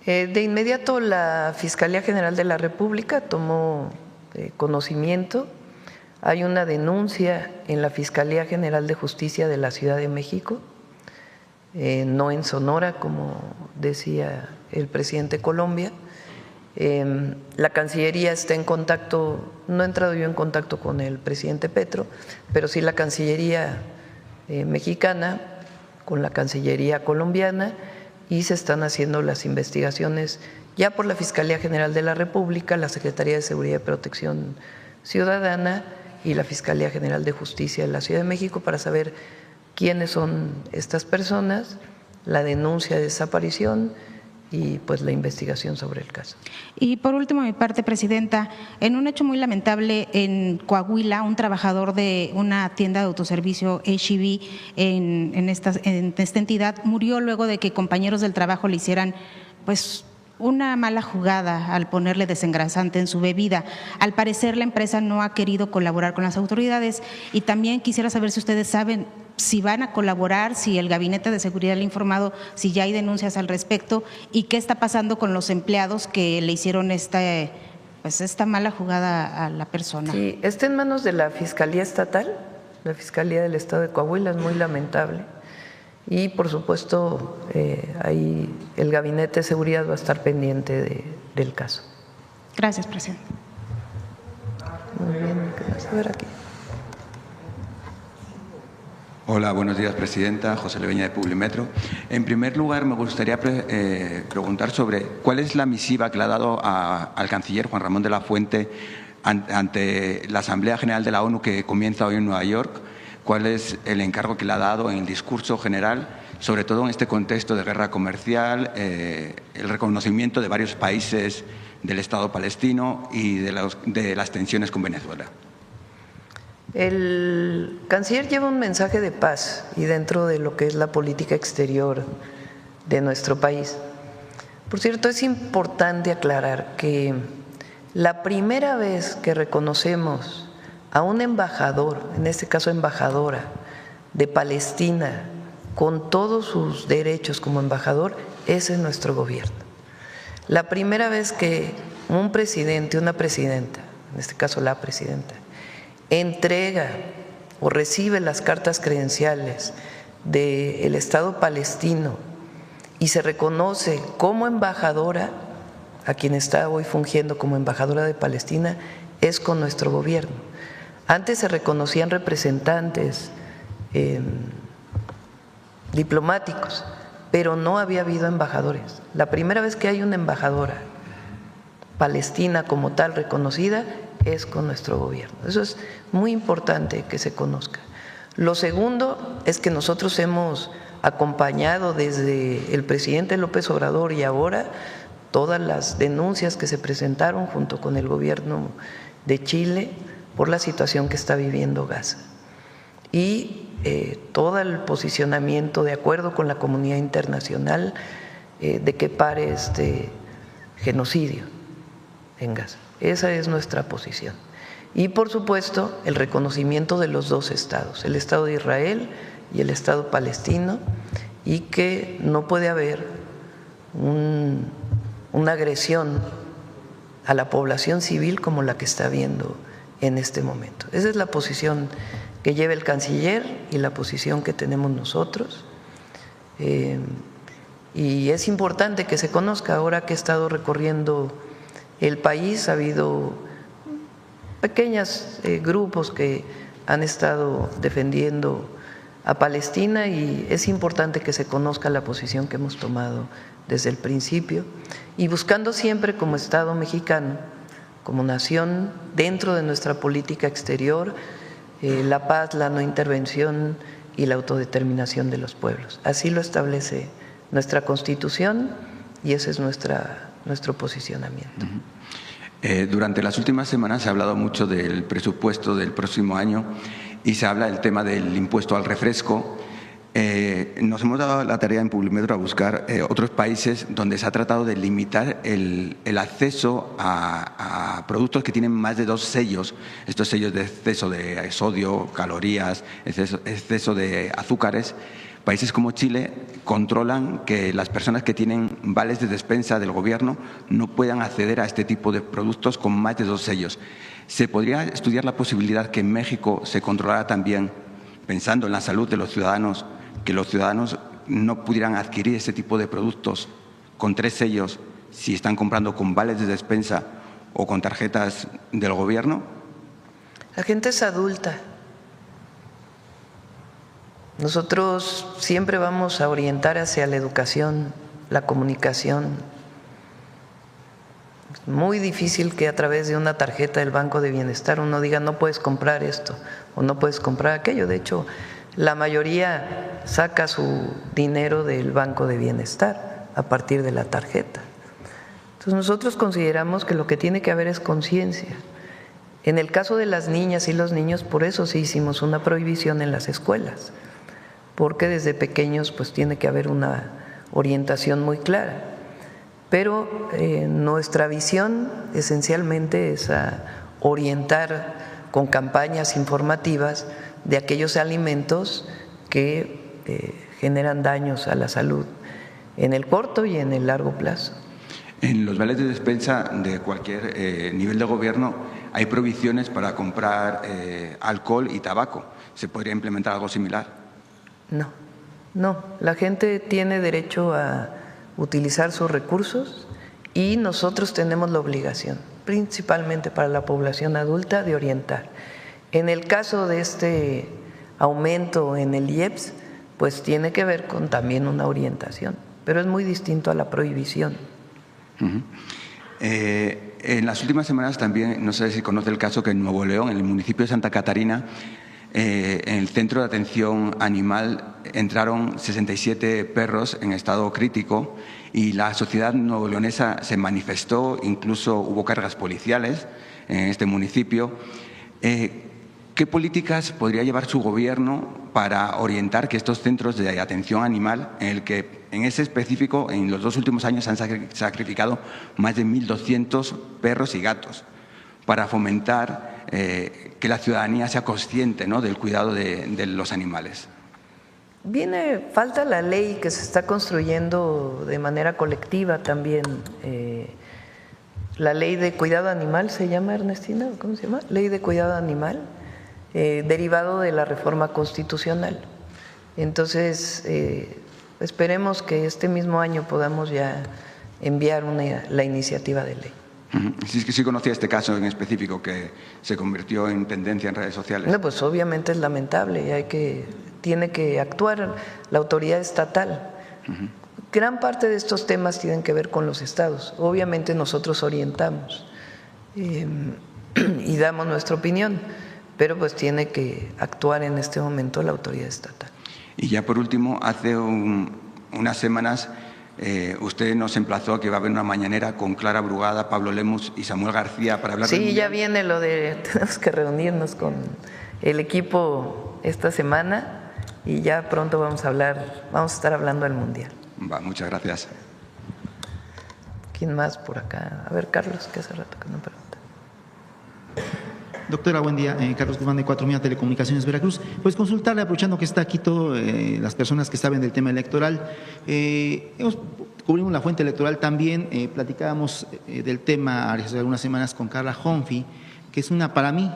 De inmediato la Fiscalía General de la República tomó conocimiento. Hay una denuncia en la Fiscalía General de Justicia de la Ciudad de México, no en Sonora, como decía el presidente de Colombia. La Cancillería está en contacto, no he entrado yo en contacto con el presidente Petro, pero sí la Cancillería mexicana con la Cancillería colombiana, y se están haciendo las investigaciones ya por la Fiscalía General de la República, la Secretaría de Seguridad y Protección Ciudadana y la Fiscalía General de Justicia de la Ciudad de México para saber quiénes son estas personas, la denuncia de desaparición y pues la investigación sobre el caso. Y por último, mi parte, presidenta, en un hecho muy lamentable en Coahuila, un trabajador de una tienda de autoservicio H-E-B en esta entidad murió luego de que compañeros del trabajo le hicieran pues una mala jugada al ponerle desengrasante en su bebida. Al parecer la empresa no ha querido colaborar con las autoridades y también quisiera saber si ustedes saben si van a colaborar, si el Gabinete de Seguridad le ha informado, si ya hay denuncias al respecto y qué está pasando con los empleados que le hicieron esta mala jugada a la persona. Sí, está en manos de la Fiscalía Estatal, la Fiscalía del Estado de Coahuila, es muy lamentable. Y por supuesto, ahí el Gabinete de Seguridad va a estar pendiente del caso. Gracias, presidente. Muy bien, gracias. A ver aquí. Hola, buenos días, presidenta. José Leveña, de Publimetro. En primer lugar, me gustaría preguntar sobre cuál es la misiva que le ha dado al canciller Juan Ramón de la Fuente ante la Asamblea General de la ONU que comienza hoy en Nueva York. ¿Cuál es el encargo que le ha dado en el discurso general, sobre todo en este contexto de guerra comercial, el reconocimiento de varios países del Estado palestino y de las tensiones con Venezuela? El canciller lleva un mensaje de paz y dentro de lo que es la política exterior de nuestro país. Por cierto, es importante aclarar que la primera vez que reconocemos a un embajador, en este caso embajadora, de Palestina, con todos sus derechos como embajador, es en nuestro gobierno. La primera vez que un presidente, una presidenta, en este caso la presidenta, entrega o recibe las cartas credenciales del Estado palestino y se reconoce como embajadora, a quien está hoy fungiendo como embajadora de Palestina, es con nuestro gobierno. Antes se reconocían representantes diplomáticos, pero no había habido embajadores. La primera vez que hay una embajadora palestina como tal reconocida es con nuestro gobierno. Eso es muy importante que se conozca. Lo segundo es que nosotros hemos acompañado desde el presidente López Obrador y ahora todas las denuncias que se presentaron junto con el gobierno de Chile por la situación que está viviendo Gaza y todo el posicionamiento de acuerdo con la comunidad internacional de que pare este genocidio en Gaza. Esa es nuestra posición. Y por supuesto el reconocimiento de los dos estados, el Estado de Israel y el Estado palestino, y que no puede haber una agresión a la población civil como la que está habiendo en este momento. Esa es la posición que lleva el canciller y la posición que tenemos nosotros. Y es importante que se conozca. Ahora que he estado recorriendo el país, ha habido pequeños grupos que han estado defendiendo a Palestina, y es importante que se conozca la posición que hemos tomado desde el principio, y buscando siempre como Estado mexicano, como nación, dentro de nuestra política exterior, la paz, la no intervención y la autodeterminación de los pueblos. Así lo establece nuestra Constitución y ese es nuestro posicionamiento. Durante las últimas semanas se ha hablado mucho del presupuesto del próximo año y se habla del tema del impuesto al refresco. Nos hemos dado la tarea en Publimetro a buscar otros países donde se ha tratado de limitar el acceso a productos que tienen más de 2 sellos, estos sellos de exceso de sodio, calorías, exceso de azúcares. Países como Chile controlan que las personas que tienen vales de despensa del gobierno no puedan acceder a este tipo de productos con más de 2 sellos. ¿Se podría estudiar la posibilidad que en México se controlara también, pensando en la salud de los ciudadanos, que los ciudadanos no pudieran adquirir ese tipo de productos con 3 sellos si están comprando con vales de despensa o con tarjetas del gobierno? La gente es adulta. Nosotros siempre vamos a orientar hacia la educación, la comunicación. Es muy difícil que a través de una tarjeta del Banco de Bienestar uno diga no puedes comprar esto o no puedes comprar aquello. De hecho, la mayoría saca su dinero del Banco de Bienestar a partir de la tarjeta. Entonces nosotros consideramos que lo que tiene que haber es conciencia. En el caso de las niñas y los niños, por eso sí hicimos una prohibición en las escuelas, porque desde pequeños pues tiene que haber una orientación muy clara. Pero nuestra visión esencialmente es a orientar con campañas informativas de aquellos alimentos que generan daños a la salud en el corto y en el largo plazo. En los vales de despensa de cualquier nivel de gobierno hay prohibiciones para comprar alcohol y tabaco. ¿Se podría implementar algo similar? No, la gente tiene derecho a utilizar sus recursos y nosotros tenemos la obligación, principalmente para la población adulta, de orientar. En el caso de este aumento en el IEPS, pues tiene que ver con también una orientación, pero es muy distinto a la prohibición. En las últimas semanas también, no sé si conoce el caso que en Nuevo León, en el municipio de Santa Catarina, en el centro de atención animal entraron 67 perros en estado crítico y la sociedad nuevoleonesa se manifestó, incluso hubo cargas policiales en este municipio. ¿Qué políticas podría llevar su gobierno para orientar que estos centros de atención animal, en el que en ese específico en los 2 últimos años han sacrificado más de 1.200 perros y gatos, para fomentar que la ciudadanía sea consciente, ¿no?, del cuidado de los animales? Falta la ley que se está construyendo de manera colectiva también. La ley de cuidado animal se llama, Ernestina, ¿cómo se llama? Ley de cuidado animal, derivado de la reforma constitucional. Entonces, esperemos que este mismo año podamos ya enviar la iniciativa de ley. Sí conocía este caso en específico que se convirtió en tendencia en redes sociales. No, pues obviamente es lamentable y tiene que actuar la autoridad estatal. Gran parte de estos temas tienen que ver con los estados. Obviamente nosotros orientamos y damos nuestra opinión, pero pues tiene que actuar en este momento la autoridad estatal. Y ya por último, hace unas semanas usted nos emplazó a que va a haber una mañanera con Clara Brugada, Pablo Lemus y Samuel García para hablar del Mundial. Ya viene lo de tenemos que reunirnos con el equipo esta semana y ya pronto vamos a estar hablando del Mundial. Muchas gracias. ¿Quién más por acá? A ver, Carlos, que hace rato que no pregunta. Doctora, buen día. Carlos Guzmán de 4 Telecomunicaciones Veracruz. Pues consultarle, aprovechando que está aquí todas las personas que saben del tema electoral. Cubrimos la fuente electoral también, platicábamos del tema hace algunas semanas con Carla Honfi, que es para mí,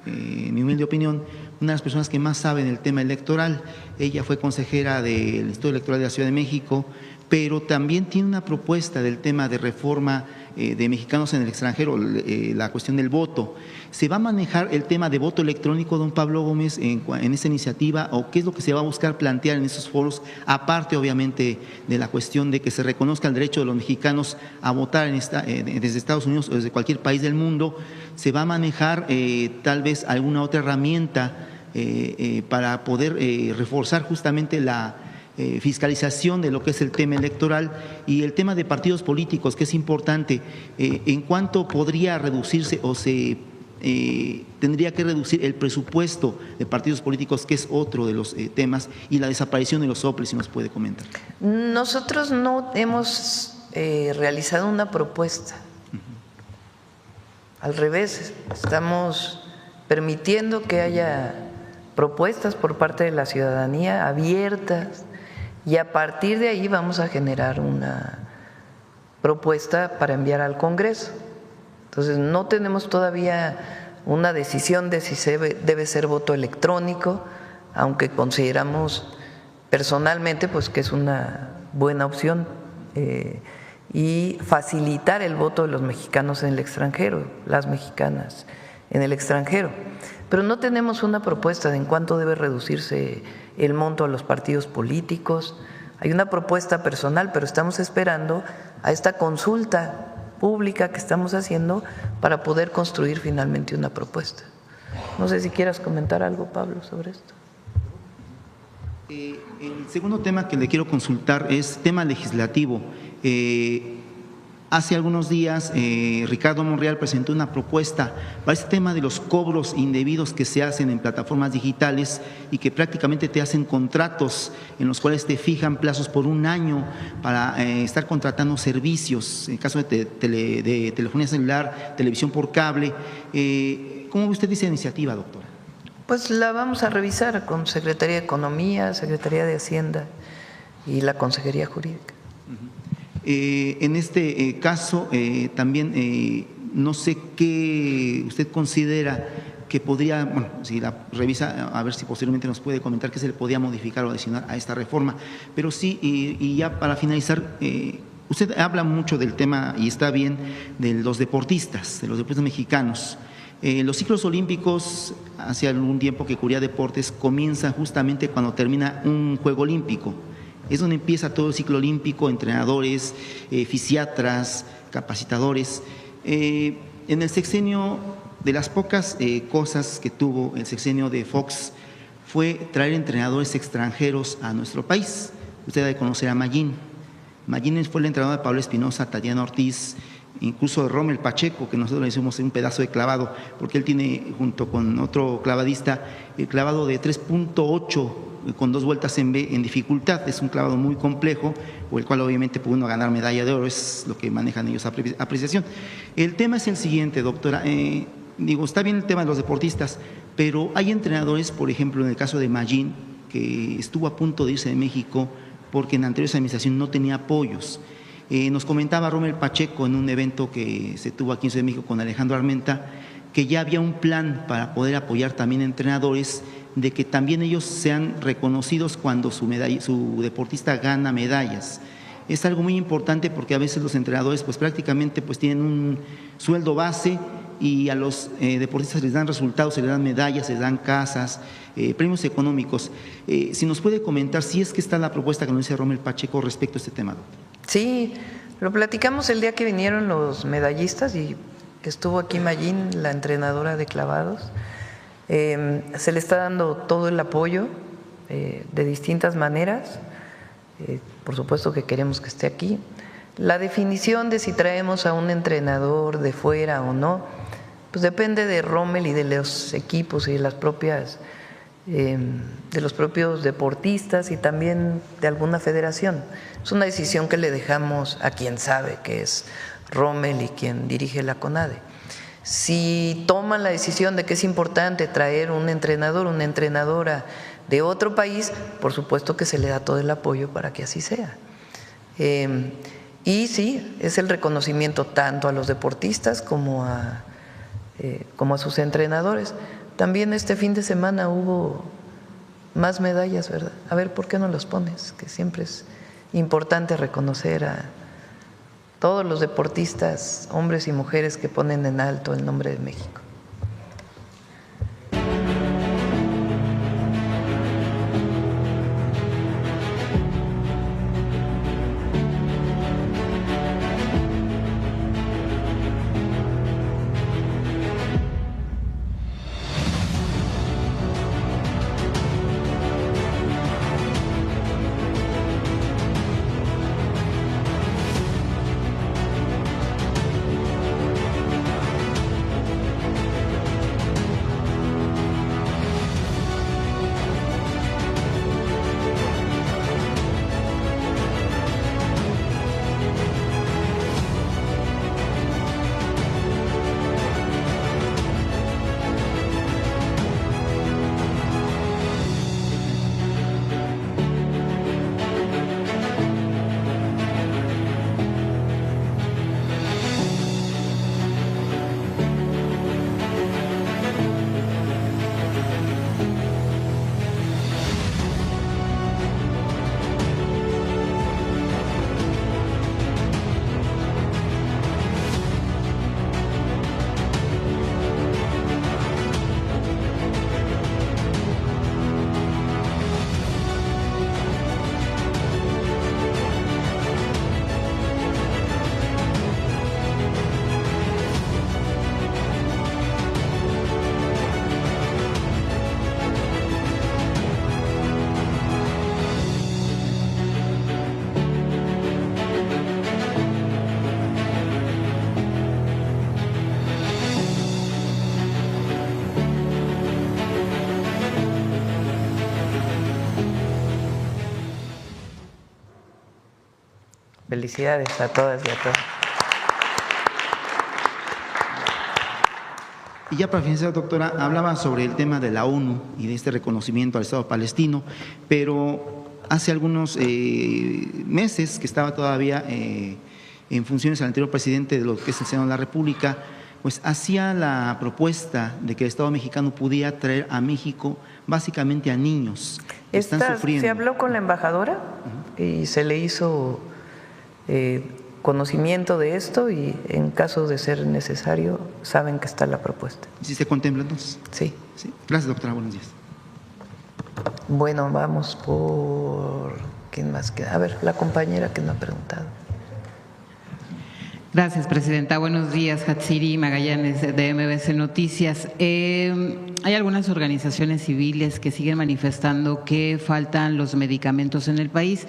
en mi humilde opinión, una de las personas que más saben del tema electoral. Ella fue consejera del Instituto Electoral de la Ciudad de México, pero también tiene una propuesta del tema de reforma de mexicanos en el extranjero, la cuestión del voto. ¿Se va a manejar el tema de voto electrónico, don Pablo Gómez, en esta iniciativa, o qué es lo que se va a buscar plantear en esos foros, aparte obviamente de la cuestión de que se reconozca el derecho de los mexicanos a votar desde Estados Unidos o desde cualquier país del mundo? ¿Se va a manejar tal vez alguna otra herramienta para poder reforzar justamente la fiscalización de lo que es el tema electoral y el tema de partidos políticos, que es importante? ¿En cuánto podría reducirse o se tendría que reducir el presupuesto de partidos políticos, que es otro de los temas, y la desaparición de los soples, si nos puede comentar? Nosotros no hemos realizado una propuesta. Al revés, estamos permitiendo que haya propuestas por parte de la ciudadanía abiertas, y a partir de ahí vamos a generar una propuesta para enviar al Congreso. Entonces, no tenemos todavía una decisión de si debe ser voto electrónico, aunque consideramos personalmente pues que es una buena opción y facilitar el voto de los mexicanos en el extranjero, las mexicanas en el extranjero. Pero no tenemos una propuesta de en cuánto debe reducirse el monto a los partidos políticos. Hay una propuesta personal, pero estamos esperando a esta consulta pública que estamos haciendo para poder construir finalmente una propuesta. No sé si quieras comentar algo, Pablo, sobre esto. El segundo tema que le quiero consultar es tema legislativo. Hace algunos días Ricardo Monreal presentó una propuesta para este tema de los cobros indebidos que se hacen en plataformas digitales y que prácticamente te hacen contratos en los cuales te fijan plazos por un año para estar contratando servicios, en caso de telefonía celular, televisión por cable. ¿Cómo ve usted esa iniciativa, doctora? Pues la vamos a revisar con Secretaría de Economía, Secretaría de Hacienda y la Consejería Jurídica. En este caso, también no sé qué usted considera que podría, bueno, si la revisa, a ver si posteriormente nos puede comentar qué se le podía modificar o adicionar a esta reforma. Pero sí, y ya para finalizar, usted habla mucho del tema, y está bien, de los deportistas mexicanos. Los ciclos olímpicos, hace algún tiempo que cubría deportes, comienzan justamente cuando termina un juego olímpico. Es donde empieza todo el ciclo olímpico, entrenadores, fisiatras, capacitadores. En el sexenio, de las pocas cosas que tuvo el sexenio de Fox fue traer entrenadores extranjeros a nuestro país. Usted debe conocer a Mayín. Mayín fue el entrenador de Pablo Espinosa, Tatiana Ortiz, incluso de Rommel Pacheco, que nosotros le hicimos un pedazo de clavado, porque él tiene, junto con otro clavadista, el clavado de 3.8 con 2 vueltas en B en dificultad. Es un clavado muy complejo, por el cual obviamente puede uno ganar medalla de oro, es lo que manejan ellos apreciación. El tema es el siguiente, doctora. Está bien el tema de los deportistas, pero hay entrenadores, por ejemplo, en el caso de Mayín, que estuvo a punto de irse de México porque en la anterior administración no tenía apoyos. Nos comentaba Rommel Pacheco en un evento que se tuvo aquí en Ciudad de México con Alejandro Armenta, que ya había un plan para poder apoyar también a entrenadores, de que también ellos sean reconocidos cuando su deportista gana medallas. Es algo muy importante porque a veces los entrenadores pues prácticamente pues tienen un sueldo base y a los deportistas les dan resultados, se les dan medallas, se les dan casas, premios económicos. Si nos puede comentar si es que está la propuesta que nos dice Rommel Pacheco respecto a este tema, doctor. Sí, lo platicamos el día que vinieron los medallistas y estuvo aquí Mayín, la entrenadora de clavados. Se le está dando todo el apoyo de distintas maneras. Por supuesto que queremos que esté aquí. La definición de si traemos a un entrenador de fuera o no, pues depende de Rommel y de los equipos y de las propias, de los propios deportistas y también de alguna federación. Es una decisión que le dejamos a quien sabe, que es Rommel y quien dirige la CONADE. Si toman la decisión de que es importante traer un entrenador, una entrenadora de otro país, por supuesto que se le da todo el apoyo para que así sea. Y sí, es el reconocimiento tanto a los deportistas como a sus entrenadores. También este fin de semana hubo más medallas, ¿verdad? A ver, ¿por qué no los pones? Que siempre es importante reconocer todos los deportistas, hombres y mujeres que ponen en alto el nombre de México. Felicidades a todas y a todos. Y ya para finalizar, doctora, hablaba sobre el tema de la ONU y de este reconocimiento al Estado palestino, pero hace algunos meses que estaba todavía en funciones el anterior presidente de lo que es el Senado de la República, pues hacía la propuesta de que el Estado mexicano pudiera traer a México básicamente a niños que están sufriendo. Se habló con la embajadora y se le hizo conocimiento de esto y en caso de ser necesario saben que está la propuesta. ¿Sí se contempla entonces? Sí. Sí. Gracias, doctora. Buenos días. Bueno, vamos por… ¿Quién más queda? A ver, la compañera que no ha preguntado. Gracias, presidenta. Buenos días, Hatsiri Magallanes de MBC Noticias. Hay algunas organizaciones civiles que siguen manifestando que faltan los medicamentos en el país.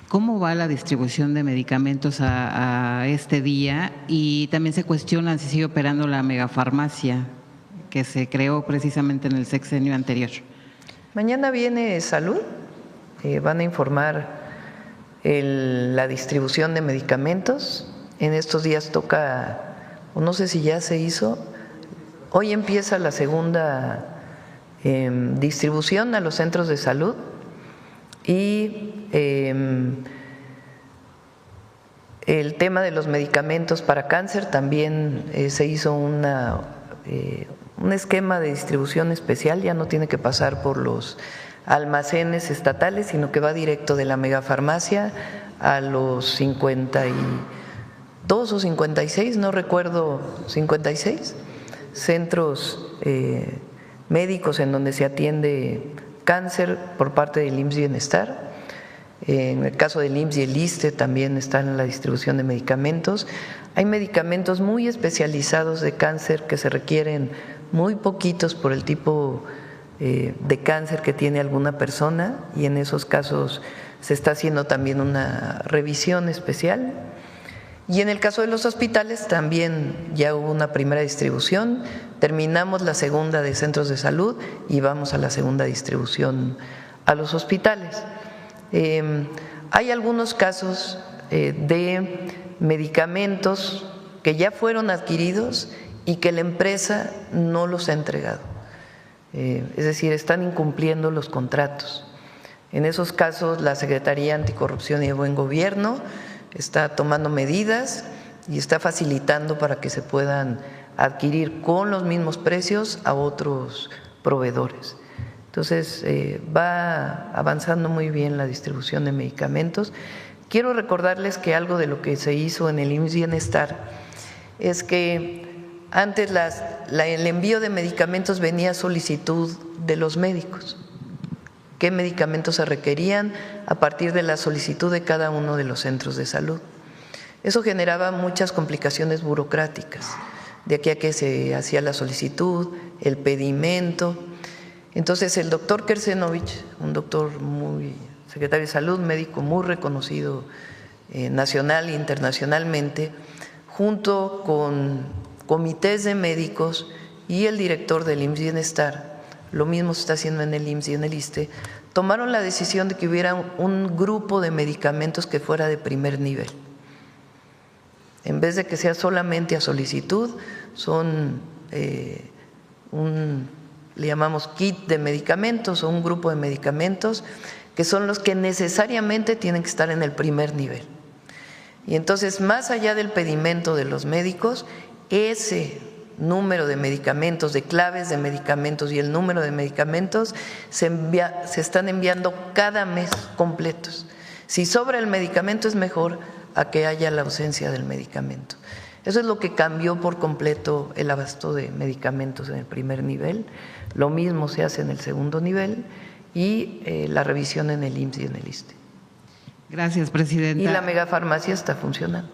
¿Cómo va la distribución de medicamentos a este día? Y también se cuestionan si sigue operando la megafarmacia que se creó precisamente en el sexenio anterior. Mañana viene Salud, van a informar la distribución de medicamentos. En estos días toca, o no sé si ya se hizo, hoy empieza la segunda distribución a los centros de salud y el tema de los medicamentos para cáncer también se hizo un esquema de distribución especial, ya no tiene que pasar por los almacenes estatales, sino que va directo de la megafarmacia a los 52 o 56, no recuerdo, 56 centros médicos en donde se atiende cáncer por parte del IMSS Bienestar. En el caso del IMSS y el ISSSTE también están en la distribución de medicamentos. Hay medicamentos muy especializados de cáncer que se requieren muy poquitos por el tipo de cáncer que tiene alguna persona y en esos casos se está haciendo también una revisión especial. Y en el caso de los hospitales también ya hubo una primera distribución, terminamos la segunda de centros de salud y vamos a la segunda distribución a los hospitales. Hay algunos casos de medicamentos que ya fueron adquiridos y que la empresa no los ha entregado, es decir, están incumpliendo los contratos. En esos casos la Secretaría Anticorrupción y de Buen Gobierno está tomando medidas y está facilitando para que se puedan adquirir con los mismos precios a otros proveedores. Entonces, va avanzando muy bien la distribución de medicamentos. quiero recordarles que algo de lo que se hizo en el IMSS Bienestar es que antes el envío de medicamentos venía a solicitud de los médicos. ¿Qué medicamentos se requerían a partir de la solicitud de cada uno de los centros de salud? Eso generaba muchas complicaciones burocráticas, de aquí a que se hacía la solicitud, el pedimento. Entonces el doctor Kersenovich, un doctor secretario de Salud, médico muy reconocido nacional e internacionalmente, junto con comités de médicos y el director del IMSS Bienestar, lo mismo se está haciendo en el IMSS y en el ISSSTE, tomaron la decisión de que hubiera un grupo de medicamentos que fuera de primer nivel. En vez de que sea solamente a solicitud, son le llamamos kit de medicamentos o un grupo de medicamentos que son los que necesariamente tienen que estar en el primer nivel. Y entonces, más allá del pedimento de los médicos, ese número de medicamentos, de claves de medicamentos y el número de medicamentos se están enviando cada mes completos. Si sobra el medicamento es mejor a que haya la ausencia del medicamento. Eso es lo que cambió por completo el abasto de medicamentos en el primer nivel. Lo mismo se hace en el segundo nivel y la revisión en el IMSS y en el ISSSTE. Gracias, presidenta. Y la megafarmacia está funcionando.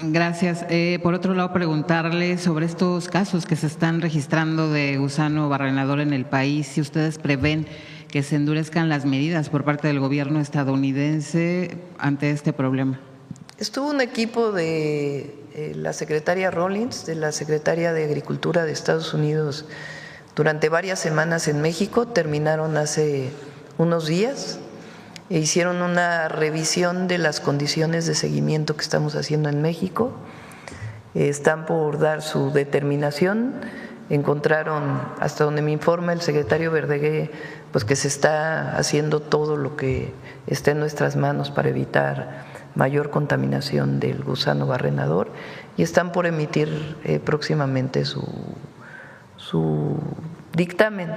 Gracias. Por otro lado, preguntarle sobre estos casos que se están registrando de gusano barrenador en el país, si ustedes prevén que se endurezcan las medidas por parte del gobierno estadounidense ante este problema. Estuvo un equipo de la secretaria Rawlings, de la secretaria de Agricultura de Estados Unidos, durante varias semanas en México, terminaron hace unos días e hicieron una revisión de las condiciones de seguimiento que estamos haciendo en México. Están por dar su determinación. Encontraron, hasta donde me informa el secretario Verdegué, pues que se está haciendo todo lo que está en nuestras manos para evitar mayor contaminación del gusano barrenador y están por emitir próximamente su dictamen.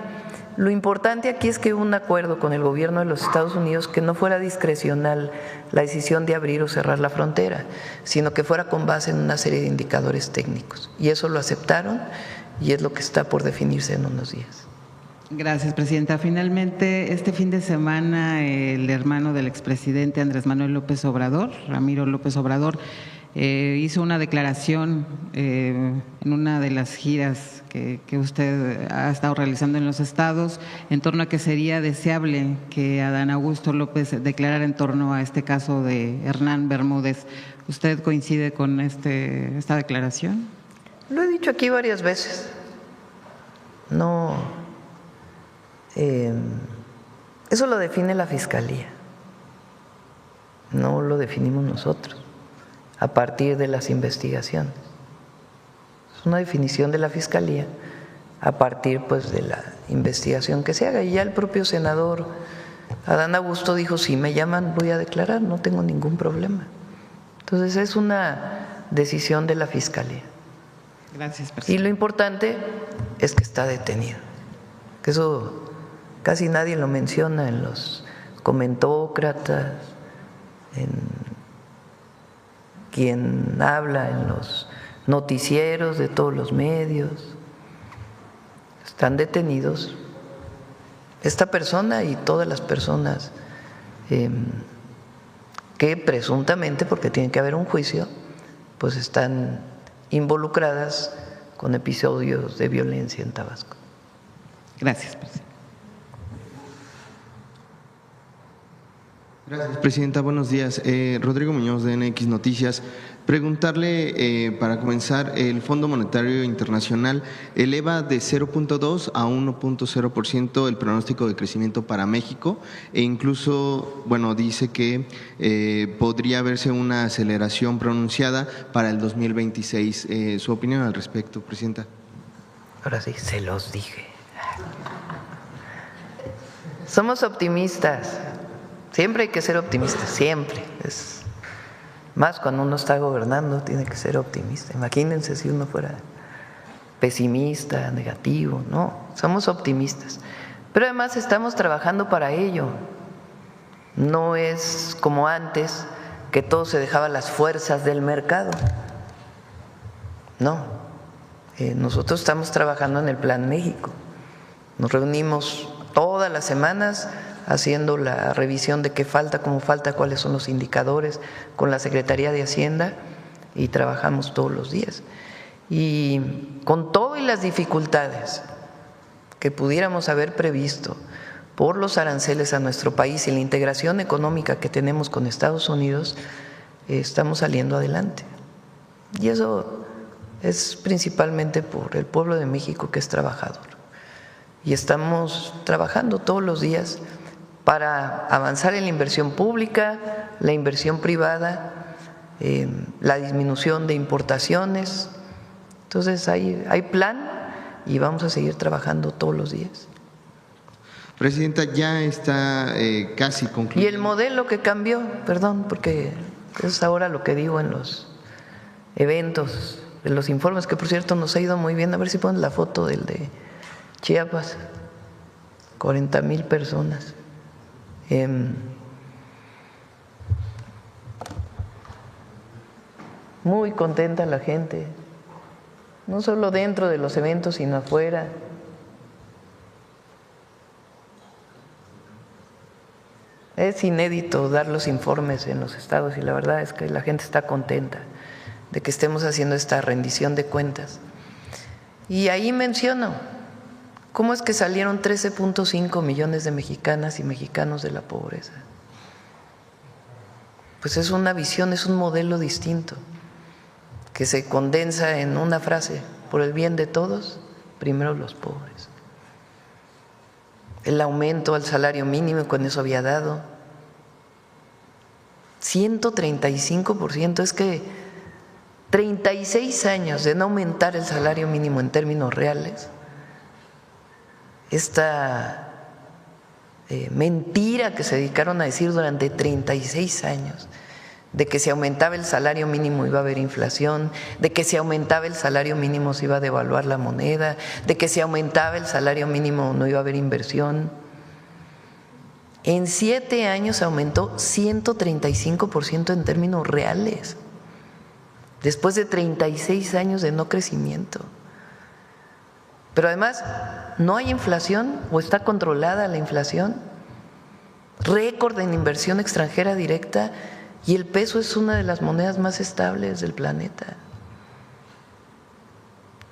Lo importante aquí es que hubo un acuerdo con el gobierno de los Estados Unidos que no fuera discrecional la decisión de abrir o cerrar la frontera, sino que fuera con base en una serie de indicadores técnicos. Y eso lo aceptaron y es lo que está por definirse en unos días. Gracias, presidenta. Finalmente, este fin de semana, el hermano del expresidente Andrés Manuel López Obrador, Ramiro López Obrador, hizo una declaración en una de las giras que usted ha estado realizando en los estados en torno a que sería deseable que Adán Augusto López declarara en torno a este caso de Hernán Bermúdez. ¿Usted coincide con esta declaración? Lo he dicho aquí varias veces. No, eso lo define la Fiscalía, no lo definimos nosotros a partir de las investigaciones. Es una definición de la Fiscalía a partir pues de la investigación que se haga. Y ya el propio senador Adán Augusto dijo, si me llaman voy a declarar, no tengo ningún problema. Entonces es una decisión de la Fiscalía. Gracias, presidente. Y lo importante es que está detenido, que eso casi nadie lo menciona en los comentócratas, en quien habla en los noticieros de todos los medios. Están detenidos esta persona y todas las personas que presuntamente, porque tiene que haber un juicio, pues están involucradas con episodios de violencia en Tabasco. Gracias, presidente. Gracias, presidenta. Buenos días. Rodrigo Muñoz, de NX Noticias. Preguntarle, para comenzar, el Fondo Monetario Internacional eleva de 0.2 a 1.0% el pronóstico de crecimiento para México e incluso, bueno, dice que podría verse una aceleración pronunciada para el 2026. ¿Su opinión al respecto, presidenta? Ahora sí, se los dije. Somos optimistas. Siempre hay que ser optimista, siempre. Es más cuando uno está gobernando, tiene que ser optimista. Imagínense si uno fuera pesimista, negativo. No, somos optimistas. Pero además estamos trabajando para ello. No es como antes, que todo se dejaba a las fuerzas del mercado. No, nosotros estamos trabajando en el Plan México. Nos reunimos todas las semanas haciendo la revisión de qué falta, cómo falta, cuáles son los indicadores con la Secretaría de Hacienda y trabajamos todos los días. Y con todo y las dificultades que pudiéramos haber previsto por los aranceles a nuestro país y la integración económica que tenemos con Estados Unidos, estamos saliendo adelante. Y eso es principalmente por el pueblo de México, que es trabajador. Y estamos trabajando todos los días para avanzar en la inversión pública, la inversión privada, la disminución de importaciones. Entonces hay plan y vamos a seguir trabajando todos los días. Presidenta, ya está casi concluido. Y el modelo que cambió, perdón, porque es ahora lo que digo en los eventos, en los informes, que por cierto nos ha ido muy bien. A ver si ponen la foto del de Chiapas, 40,000 personas. Muy contenta la gente, no solo dentro de los eventos, sino afuera. Es inédito dar los informes en los estados y la verdad es que la gente está contenta de que estemos haciendo esta rendición de cuentas. Y ahí menciono cómo es que salieron 13.5 millones de mexicanas y mexicanos de la pobreza. Pues es una visión, es un modelo distinto que se condensa en una frase: por el bien de todos, primero los pobres. El aumento al salario mínimo, con eso había dado 135%. Es que 36 años de no aumentar el salario mínimo en términos reales, esta mentira que se dedicaron a decir durante 36 años, de que si aumentaba el salario mínimo iba a haber inflación, de que si aumentaba el salario mínimo se iba a devaluar la moneda, de que si aumentaba el salario mínimo no iba a haber inversión. En 7 años aumentó 135% en términos reales, después de 36 años de no crecimiento. Pero además no hay inflación o está controlada la inflación, récord en inversión extranjera directa, y el peso es una de las monedas más estables del planeta.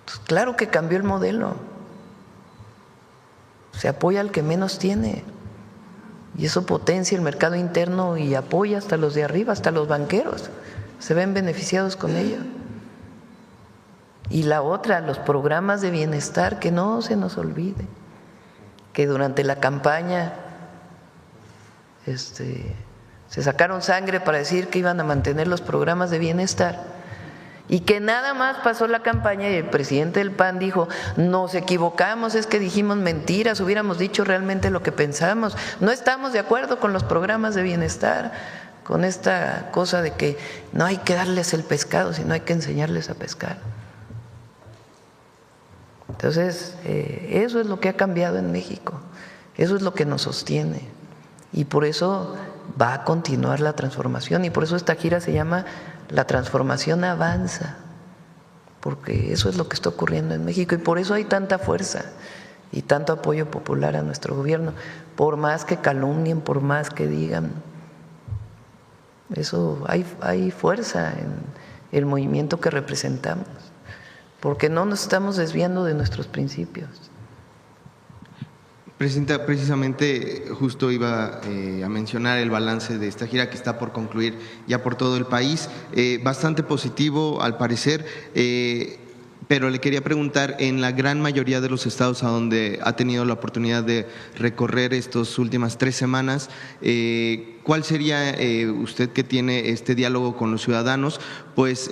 Pues claro que cambió el modelo. Se apoya al que menos tiene y eso potencia el mercado interno y apoya hasta los de arriba, hasta los banqueros se ven beneficiados con ello. Y la otra, los programas de bienestar, que no se nos olvide que durante la campaña se sacaron sangre para decir que iban a mantener los programas de bienestar y que nada más pasó la campaña y el presidente del PAN dijo: nos equivocamos, es que dijimos mentiras, hubiéramos dicho realmente lo que pensamos, no estamos de acuerdo con los programas de bienestar, con esta cosa de que no hay que darles el pescado, sino hay que enseñarles a pescar. Entonces, eso es lo que ha cambiado en México, eso es lo que nos sostiene y por eso va a continuar la transformación y por eso esta gira se llama La Transformación Avanza, porque eso es lo que está ocurriendo en México y por eso hay tanta fuerza y tanto apoyo popular a nuestro gobierno, por más que calumnien, por más que digan. Eso hay fuerza en el movimiento que representamos, porque no nos estamos desviando de nuestros principios. Presidenta, precisamente justo iba a mencionar el balance de esta gira que está por concluir ya por todo el país, bastante positivo al parecer, pero le quería preguntar, en la gran mayoría de los estados a donde ha tenido la oportunidad de recorrer estas últimas 3 semanas, ¿cuál sería usted que tiene este diálogo con los ciudadanos? Pues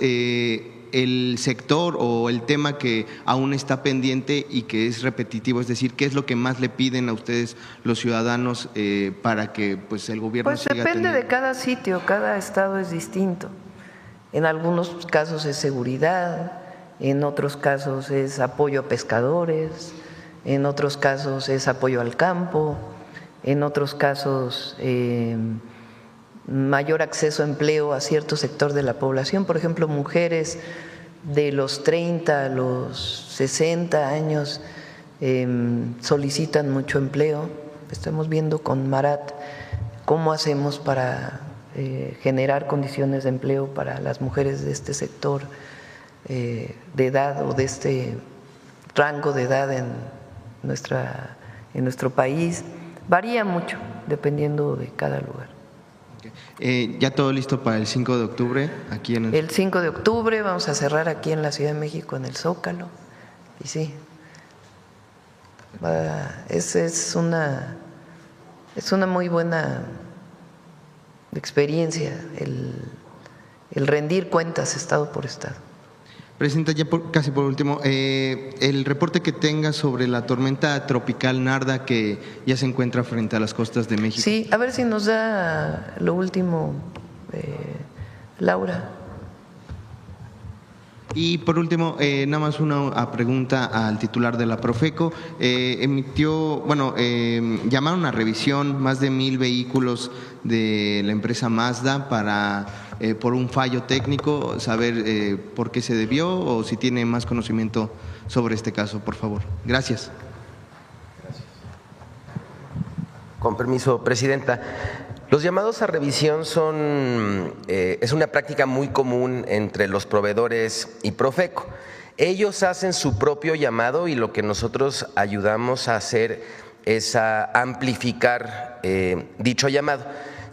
el sector o el tema que aún está pendiente y que es repetitivo, es decir, ¿qué es lo que más le piden a ustedes los ciudadanos para que pues el gobierno pues siga depende de cada sitio, cada estado es distinto. En algunos casos es seguridad, en otros casos es apoyo a pescadores, en otros casos es apoyo al campo, en otros casos mayor acceso a empleo a cierto sector de la población. Por ejemplo, mujeres de los 30 a los 60 años solicitan mucho empleo. Estamos viendo con Marat cómo hacemos para generar condiciones de empleo para las mujeres de este sector de edad o de este rango de edad en nuestro país. Varía mucho dependiendo de cada lugar. ¿Ya todo listo para el 5 de octubre? Aquí en el 5 de octubre vamos a cerrar aquí en la Ciudad de México, en el Zócalo. Y sí, es una muy buena experiencia el rendir cuentas estado por estado. Presidenta, ya casi por último, el reporte que tenga sobre la tormenta tropical Narda que ya se encuentra frente a las costas de México. Sí, a ver si nos da lo último, Laura. Y por último, nada más una pregunta al titular de la Profeco. Llamaron a revisión más de 1,000 vehículos de la empresa Mazda por un fallo técnico, saber por qué se debió o si tiene más conocimiento sobre este caso, por favor. Gracias. Con permiso, Presidenta. Los llamados a revisión es una práctica muy común entre los proveedores y Profeco. Ellos hacen su propio llamado y lo que nosotros ayudamos a hacer es a amplificar dicho llamado.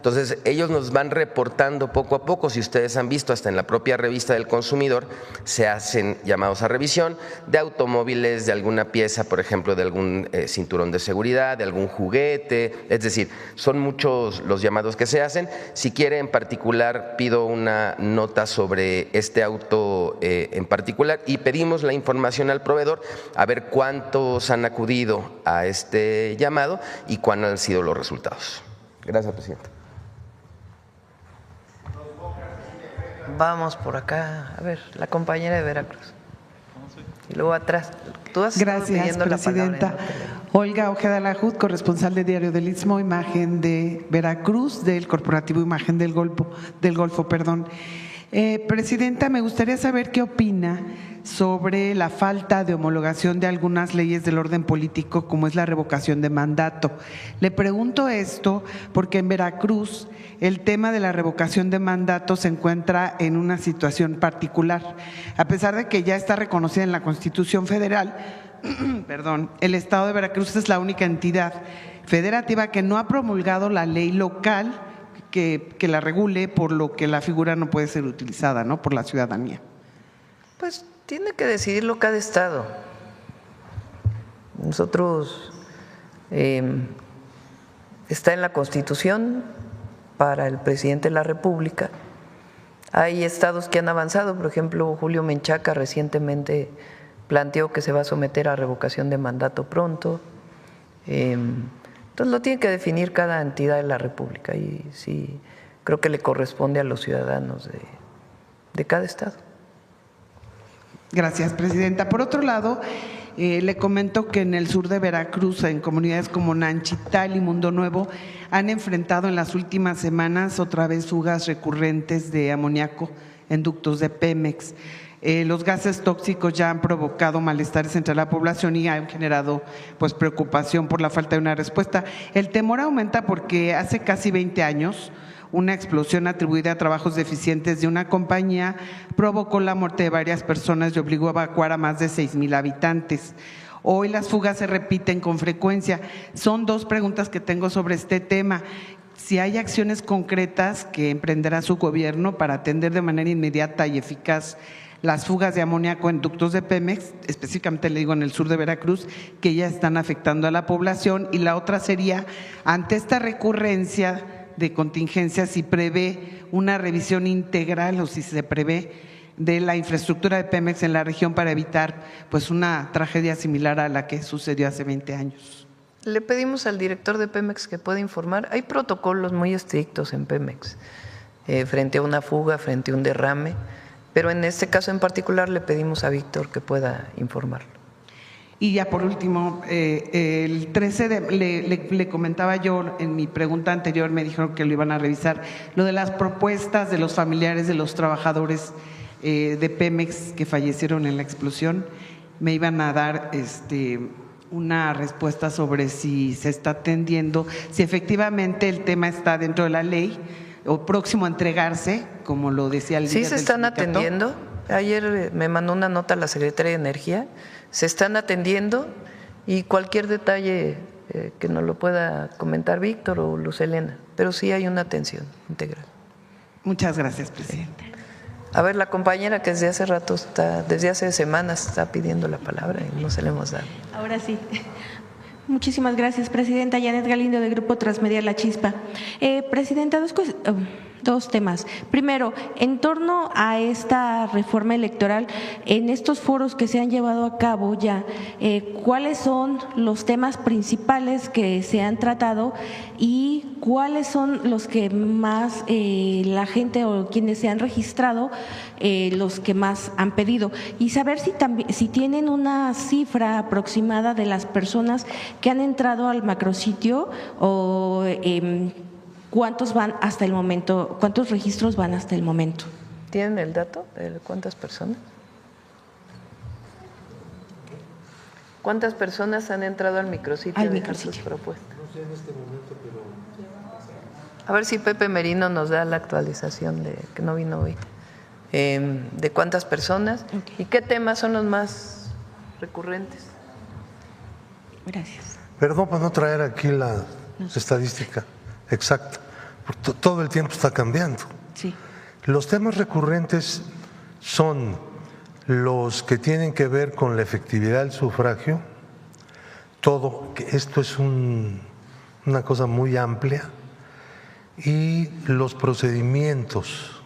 Entonces, ellos nos van reportando poco a poco. Si ustedes han visto, hasta en la propia revista del consumidor se hacen llamados a revisión de automóviles, de alguna pieza, por ejemplo, de algún cinturón de seguridad, de algún juguete. Es decir, son muchos los llamados que se hacen. Si quiere, en particular, pido una nota sobre este auto en particular y pedimos la información al proveedor a ver cuántos han acudido a este llamado y cuáles han sido los resultados. Gracias, Presidenta. Vamos por acá, a ver, la compañera de Veracruz. Y luego atrás. Tú has estado pidiendo la palabra. Gracias, Presidenta. Olga Ojeda Lajud, corresponsal de Diario del Istmo, imagen de Veracruz, del Corporativo Imagen del Golfo. Presidenta, me gustaría saber qué opina sobre la falta de homologación de algunas leyes del orden político, como es la revocación de mandato. Le pregunto esto porque en Veracruz el tema de la revocación de mandato se encuentra en una situación particular. A pesar de que ya está reconocida en la Constitución Federal, el Estado de Veracruz es la única entidad federativa que no ha promulgado la ley local que la regule, por lo que la figura no puede ser utilizada, ¿no?, por la ciudadanía. Pues tiene que decidirlo cada estado. Nosotros está en la Constitución para el presidente de la República. Hay estados que han avanzado, por ejemplo, Julio Menchaca recientemente planteó que se va a someter a revocación de mandato pronto. Entonces lo tiene que definir cada entidad de la República y sí creo que le corresponde a los ciudadanos de cada estado. Gracias, Presidenta. Por otro lado, le comento que en el sur de Veracruz, en comunidades como Nanchital y Mundo Nuevo, han enfrentado en las últimas semanas otra vez fugas recurrentes de amoníaco en ductos de Pemex. Los gases tóxicos ya han provocado malestares entre la población y han generado pues preocupación por la falta de una respuesta. El temor aumenta porque hace casi 20 años una explosión atribuida a trabajos deficientes de una compañía provocó la muerte de varias personas y obligó a evacuar a más de 6,000 habitantes. Hoy las fugas se repiten con frecuencia. Son dos preguntas que tengo sobre este tema. Si hay acciones concretas que emprenderá su gobierno para atender de manera inmediata y eficaz las fugas de amoníaco en ductos de Pemex, específicamente le digo en el sur de Veracruz, que ya están afectando a la población. Y la otra sería, ante esta recurrencia de contingencia, si prevé una revisión integral o si se prevé de la infraestructura de Pemex en la región para evitar pues una tragedia similar a la que sucedió hace 20 años. Le pedimos al director de Pemex que pueda informar. Hay protocolos muy estrictos en Pemex frente a una fuga, frente a un derrame, pero en este caso en particular le pedimos a Víctor que pueda informarlo. Y ya por último, el 13 le comentaba yo en mi pregunta anterior, me dijeron que lo iban a revisar, lo de las propuestas de los familiares de los trabajadores de Pemex que fallecieron en la explosión. Me iban a dar una respuesta sobre si se está atendiendo, si efectivamente el tema está dentro de la ley o próximo a entregarse, como lo decía el líder Sí, se del están sindicato. atendiendo. Ayer me mandó una nota la Secretaría de Energía. Se están atendiendo y cualquier detalle que nos lo pueda comentar Víctor o Luz Helena, pero sí hay una atención integral. Muchas gracias, presidente. A ver, la compañera que desde hace rato desde hace semanas está pidiendo la palabra y no se le hemos dado. Ahora sí. Muchísimas gracias, presidenta. Janet Galindo, del Grupo Transmedia La Chispa. Presidenta, dos temas. Primero, en torno a esta reforma electoral, en estos foros que se han llevado a cabo ya, ¿cuáles son los temas principales que se han tratado y cuáles son los que más la gente o quienes se han registrado, los que más han pedido? Y saber si tienen una cifra aproximada de las personas que han entrado al macrositio o ¿cuántos van hasta el momento? ¿Cuántos registros van hasta el momento? ¿Tienen el dato de cuántas personas? ¿Cuántas personas han entrado al micrositio a dejar sus propuestas? No sé en este momento, pero… A ver si Pepe Merino nos da la actualización de que no vino hoy. ¿De cuántas personas? Okay. ¿Y qué temas son los más recurrentes? Gracias. Perdón por no traer aquí la estadística exacta. Todo el tiempo está cambiando. Sí. Los temas recurrentes son los que tienen que ver con la efectividad del sufragio. Todo, que esto es una cosa muy amplia, y los procedimientos.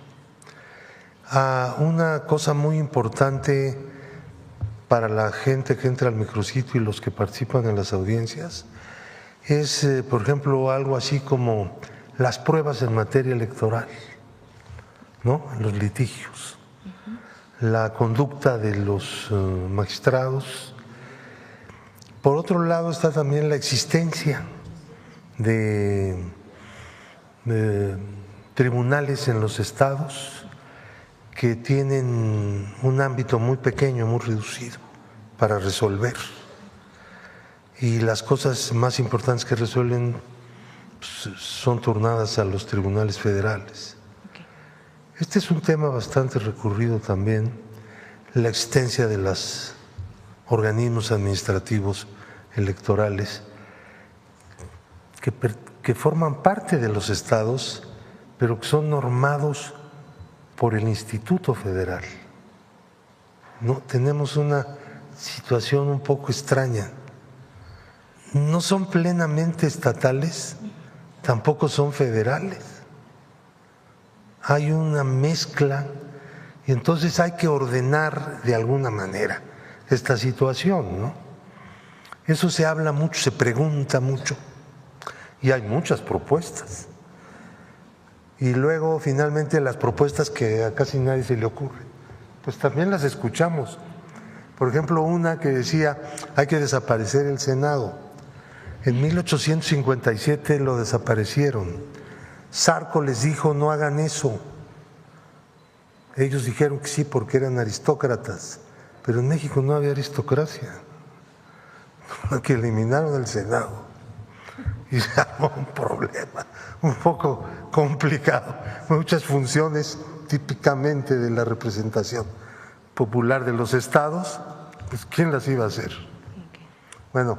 Una cosa muy importante para la gente que entra al micrositio y los que participan en las audiencias es, por ejemplo, algo así como las pruebas en materia electoral, ¿no? Los litigios, la conducta de los magistrados. Por otro lado está también la existencia de tribunales en los estados que tienen un ámbito muy pequeño, muy reducido para resolver. Y las cosas más importantes que resuelven son turnadas a los tribunales federales. Este es un tema bastante recurrido también, la existencia de los organismos administrativos electorales que forman parte de los estados, pero que son normados por el Instituto Federal. No, tenemos una situación un poco extraña. No son plenamente estatales, tampoco son federales. Hay una mezcla y entonces hay que ordenar de alguna manera esta situación, ¿no? Eso se habla mucho, se pregunta mucho y hay muchas propuestas. Y luego finalmente las propuestas que a casi nadie se le ocurre, pues también las escuchamos. Por ejemplo, una que decía hay que desaparecer el Senado. En 1857 lo desaparecieron. Zarco les dijo no hagan eso. Ellos dijeron que sí porque eran aristócratas, pero en México no había aristocracia, que eliminaron el Senado y se armó un problema un poco complicado. Muchas funciones típicamente de la representación popular de los estados, pues ¿quién las iba a hacer? Bueno,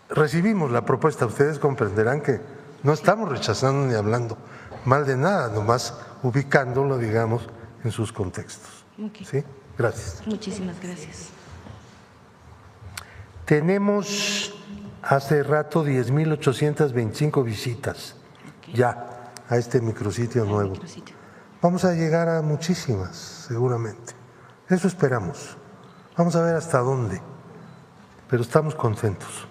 recibimos la propuesta, ustedes comprenderán que no estamos rechazando ni hablando mal de nada, nomás ubicándolo, digamos, en sus contextos. ¿Sí? Gracias. Muchísimas gracias. Tenemos hace rato 10.825 visitas ya a este micrositio nuevo. Vamos a llegar a muchísimas, seguramente. Eso esperamos. Vamos a ver hasta dónde, pero estamos contentos.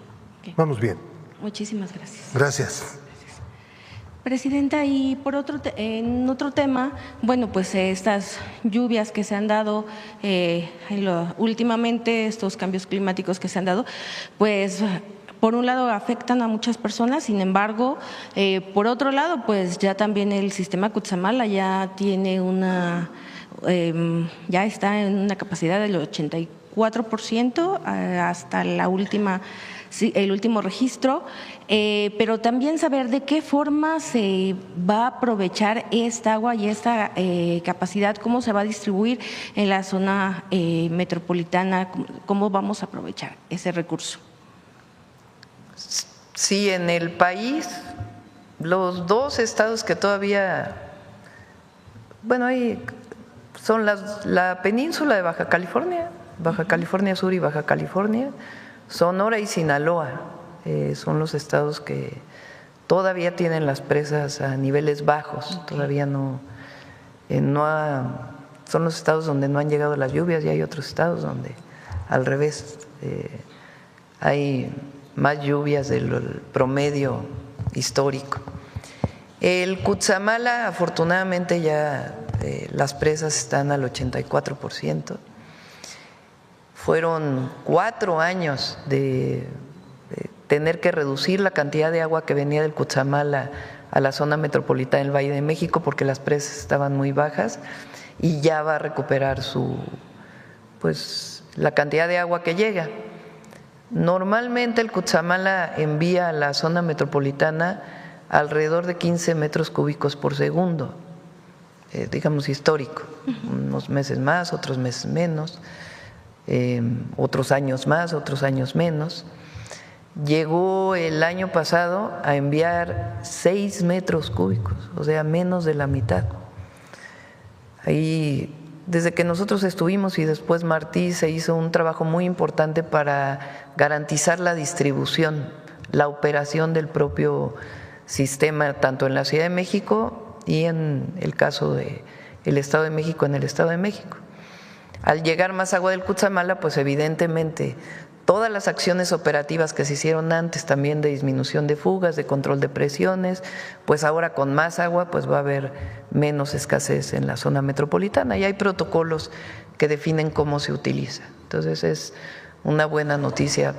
Vamos bien. Muchísimas gracias. Gracias. Presidenta, y en otro tema, bueno, pues estas lluvias que se han dado últimamente, estos cambios climáticos que se han dado, pues por un lado afectan a muchas personas, sin embargo, por otro lado, pues ya también el sistema Cutzamala ya tiene ya está en una capacidad del 84% hasta el último registro, pero también saber de qué forma se va a aprovechar esta agua y esta capacidad, cómo se va a distribuir en la zona metropolitana, cómo vamos a aprovechar ese recurso. Sí, en el país, los dos estados que todavía, bueno, ahí son la península de Baja California Sur y Baja California, Sonora y Sinaloa, son los estados que todavía tienen las presas a niveles bajos, todavía son los estados donde no han llegado las lluvias, y hay otros estados donde al revés hay más lluvias del promedio histórico. El Cutzamala, afortunadamente ya las presas están al 84%. Fueron 4 años de tener que reducir la cantidad de agua que venía del Cutzamala a la zona metropolitana del Valle de México porque las presas estaban muy bajas, y ya va a recuperar la cantidad de agua que llega. Normalmente el Cutzamala envía a la zona metropolitana alrededor de 15 metros cúbicos por segundo, digamos histórico, unos meses más, otros meses menos, otros años más, otros años menos. Llegó el año pasado a enviar 6 metros cúbicos, o sea, menos de la mitad. Ahí, desde que nosotros estuvimos y después Martí, se hizo un trabajo muy importante para garantizar la distribución, la operación del propio sistema, tanto en la Ciudad de México y en el caso del Estado de México, en el Estado de México. Al llegar más agua del Cutzamala, pues evidentemente todas las acciones operativas que se hicieron antes, también de disminución de fugas, de control de presiones, pues ahora con más agua pues va a haber menos escasez en la zona metropolitana, y hay protocolos que definen cómo se utiliza. Entonces es una buena noticia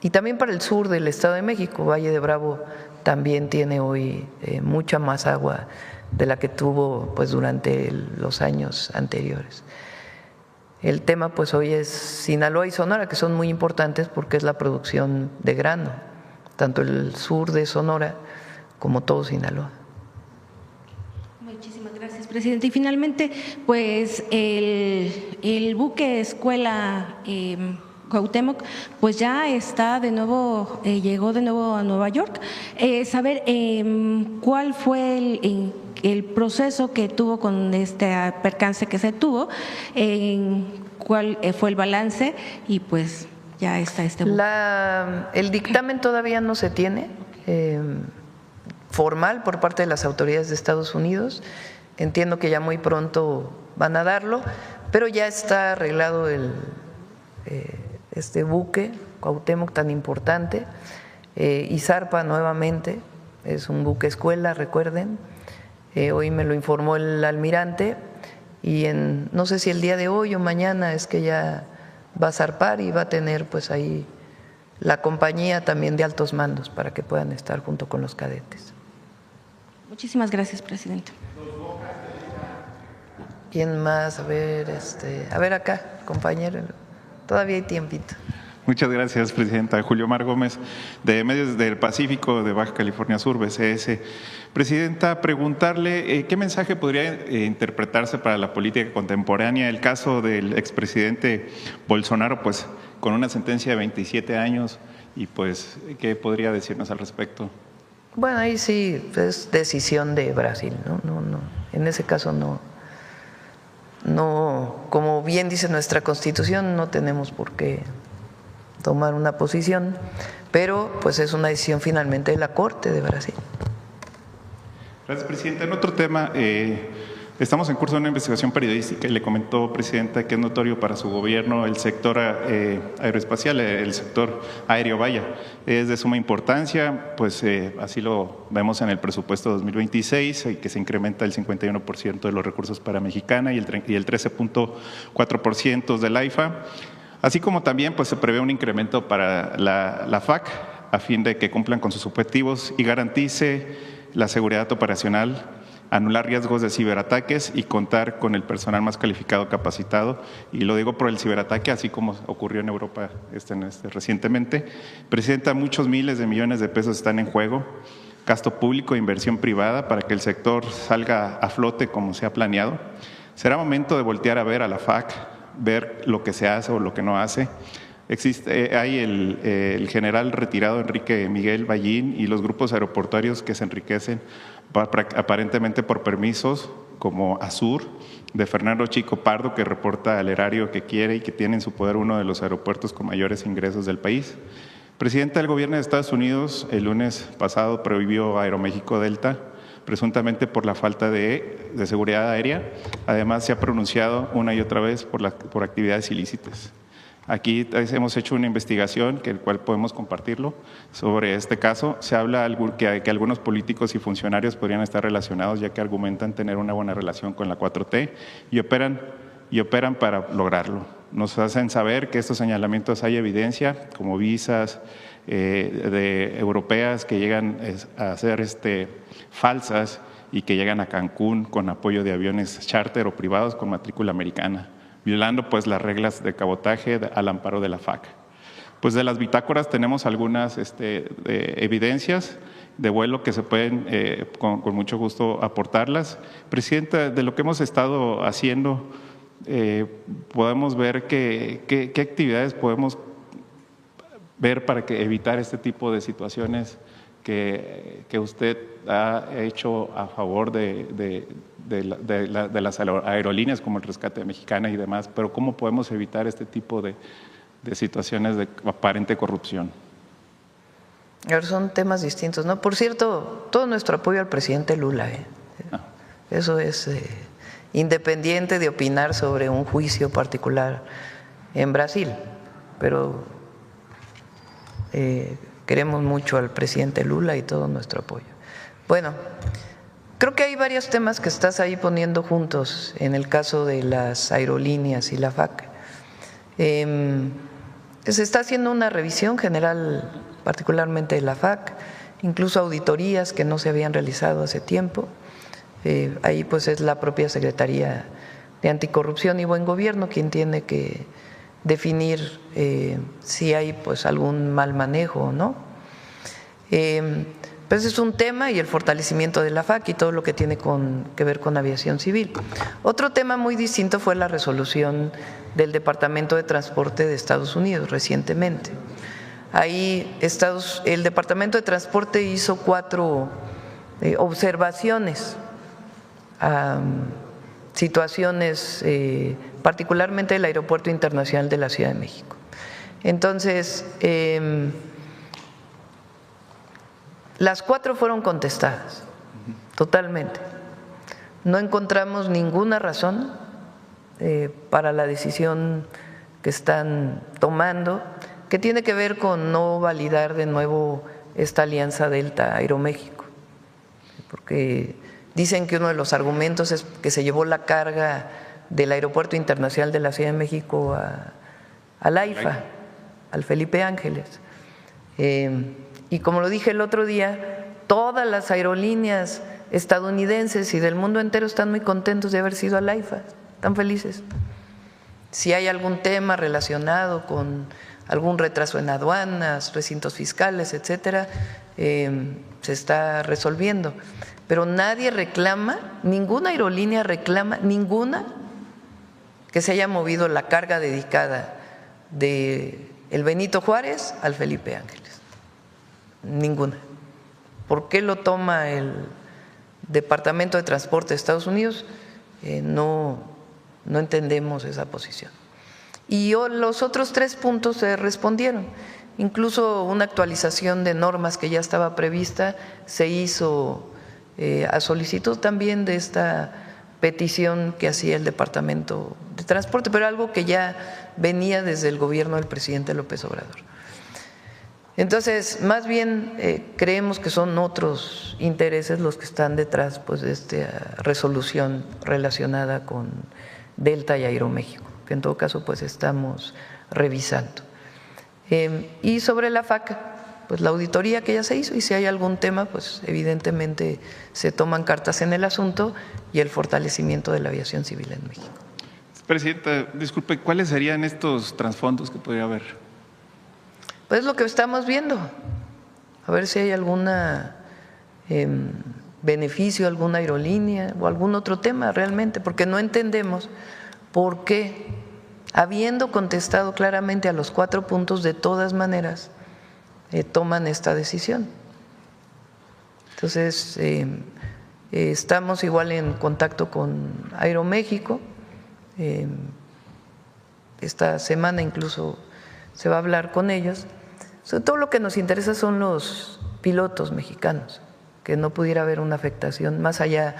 y también para el sur del Estado de México. Valle de Bravo también tiene hoy mucha más agua de la que tuvo pues durante los años anteriores. El tema pues hoy es Sinaloa y Sonora, que son muy importantes porque es la producción de grano, tanto el sur de Sonora como todo Sinaloa. Muchísimas gracias, presidente. Y finalmente, pues el buque escuela Cuauhtémoc, pues ya está de nuevo, llegó de nuevo a Nueva York. Saber cuál fue el proceso que tuvo con este percance que se tuvo, cuál fue el balance, y pues ya está este buque. El dictamen todavía no se tiene formal por parte de las autoridades de Estados Unidos. Entiendo que ya muy pronto van a darlo, pero ya está arreglado este buque Cuauhtémoc tan importante, y zarpa nuevamente. Es un buque escuela, recuerden. Hoy me lo informó el almirante, y no sé si el día de hoy o mañana es que ya va a zarpar, y va a tener pues ahí la compañía también de altos mandos para que puedan estar junto con los cadetes. Muchísimas gracias, presidente. ¿Quién más? A ver acá, compañero. Todavía hay tiempito. Muchas gracias, presidenta. Julio Mar Gómez, de Medios del Pacífico de Baja California Sur, BCS. Presidenta, preguntarle qué mensaje podría interpretarse para la política contemporánea el caso del expresidente Bolsonaro, pues con una sentencia de 27 años, y pues qué podría decirnos al respecto. Bueno, ahí sí es decisión de Brasil, ¿no? En ese caso no, como bien dice nuestra Constitución, no tenemos por qué tomar una posición, pero pues es una decisión finalmente de la Corte de Brasil. Gracias, presidenta. En otro tema, Estamos en curso de una investigación periodística y le comentó, Presidenta, que es notorio para su gobierno el sector aeroespacial, el sector aéreo, vaya. Es de suma importancia, pues así lo vemos en el presupuesto 2026, que se incrementa el 51% de los recursos para Mexicana y el 13.4% del AIFA. Así como también pues, se prevé un incremento para la FAC a fin de que cumplan con sus objetivos y garantice la seguridad operacional, anular riesgos de ciberataques y contar con el personal más calificado, capacitado. Y lo digo por el ciberataque, así como ocurrió en Europa recientemente. Presidenta, muchos miles de millones de pesos están en juego, gasto público e inversión privada para que el sector salga a flote como se ha planeado. Será momento de voltear a ver a la FAC, ver lo que se hace o lo que no hace. Hay el general retirado Enrique Miguel Ballín y los grupos aeroportuarios que se enriquecen aparentemente por permisos, como Azur, de Fernando Chico Pardo, que reporta al erario que quiere y que tiene en su poder uno de los aeropuertos con mayores ingresos del país. Presidenta, el gobierno de Estados Unidos el lunes pasado prohibió a Aeroméxico Delta, presuntamente por la falta de seguridad aérea. Además, se ha pronunciado una y otra vez por actividades ilícitas. Aquí hemos hecho una investigación, que el cual podemos compartirlo, sobre este caso. Se habla que algunos políticos y funcionarios podrían estar relacionados, ya que argumentan tener una buena relación con la 4T y operan para lograrlo. Nos hacen saber que estos señalamientos hay evidencia, como visas europeas que llegan a ser falsas y que llegan a Cancún con apoyo de aviones charter o privados con matrícula americana, violando pues las reglas de cabotaje al amparo de la FAC. Pues de las bitácoras tenemos algunas evidencias de vuelo que se pueden con mucho gusto aportarlas. Presidenta, de lo que hemos estado haciendo, podemos ver qué actividades podemos ver para evitar este tipo de situaciones que usted ha hecho a favor de las aerolíneas, como el rescate de Mexicana y demás, pero ¿cómo podemos evitar este tipo de situaciones de aparente corrupción? Ahora son temas distintos, ¿no? Por cierto, todo nuestro apoyo al presidente Lula, Eso es independiente de opinar sobre un juicio particular en Brasil, pero queremos mucho al presidente Lula y todo nuestro apoyo. Bueno, creo que hay varios temas que estás ahí poniendo juntos en el caso de las aerolíneas y la FAC. Se está haciendo una revisión general, particularmente de la FAC, incluso auditorías que no se habían realizado hace tiempo. Ahí pues es la propia Secretaría de Anticorrupción y Buen Gobierno quien tiene que definir si hay pues algún mal manejo o no. Pues es un tema, y el fortalecimiento de la FAC y todo lo que tiene que ver con aviación civil. Otro tema muy distinto fue la resolución del Departamento de Transporte de Estados Unidos recientemente. Ahí el Departamento de Transporte hizo 4 observaciones a situaciones, particularmente del Aeropuerto Internacional de la Ciudad de México. Entonces, las 4 fueron contestadas, totalmente. No encontramos ninguna razón para la decisión que están tomando, que tiene que ver con no validar de nuevo esta alianza Delta Aeroméxico, porque dicen que uno de los argumentos es que se llevó la carga del Aeropuerto Internacional de la Ciudad de México al AIFA, al Felipe Ángeles. Y como lo dije el otro día, todas las aerolíneas estadounidenses y del mundo entero están muy contentos de haber sido al AIFA, están felices. Si hay algún tema relacionado con algún retraso en aduanas, recintos fiscales, etcétera, se está resolviendo. Pero nadie reclama, ninguna aerolínea reclama, ninguna, que se haya movido la carga dedicada de el Benito Juárez al Felipe Ángeles. Ninguna. ¿Por qué lo toma el Departamento de Transporte de Estados Unidos? No entendemos esa posición. Y los otros 3 puntos se respondieron. Incluso una actualización de normas que ya estaba prevista se hizo a solicitud también de esta petición que hacía el Departamento de Transporte, pero algo que ya venía desde el gobierno del presidente López Obrador. Entonces, más bien creemos que son otros intereses los que están detrás pues, de esta resolución relacionada con Delta y Aeroméxico, que en todo caso pues estamos revisando. Y sobre la FAC, pues la auditoría que ya se hizo, y si hay algún tema, pues evidentemente se toman cartas en el asunto, y el fortalecimiento de la aviación civil en México. Presidenta, disculpe, ¿cuáles serían estos trasfondos que podría haber? Pues lo que estamos viendo, a ver si hay alguna beneficio, alguna aerolínea o algún otro tema realmente, porque no entendemos por qué, habiendo contestado claramente a los 4 puntos, de todas maneras toman esta decisión. Entonces, estamos igual en contacto con Aeroméxico. Esta semana incluso se va a hablar con ellos. Sobre todo lo que nos interesa son los pilotos mexicanos, que no pudiera haber una afectación más allá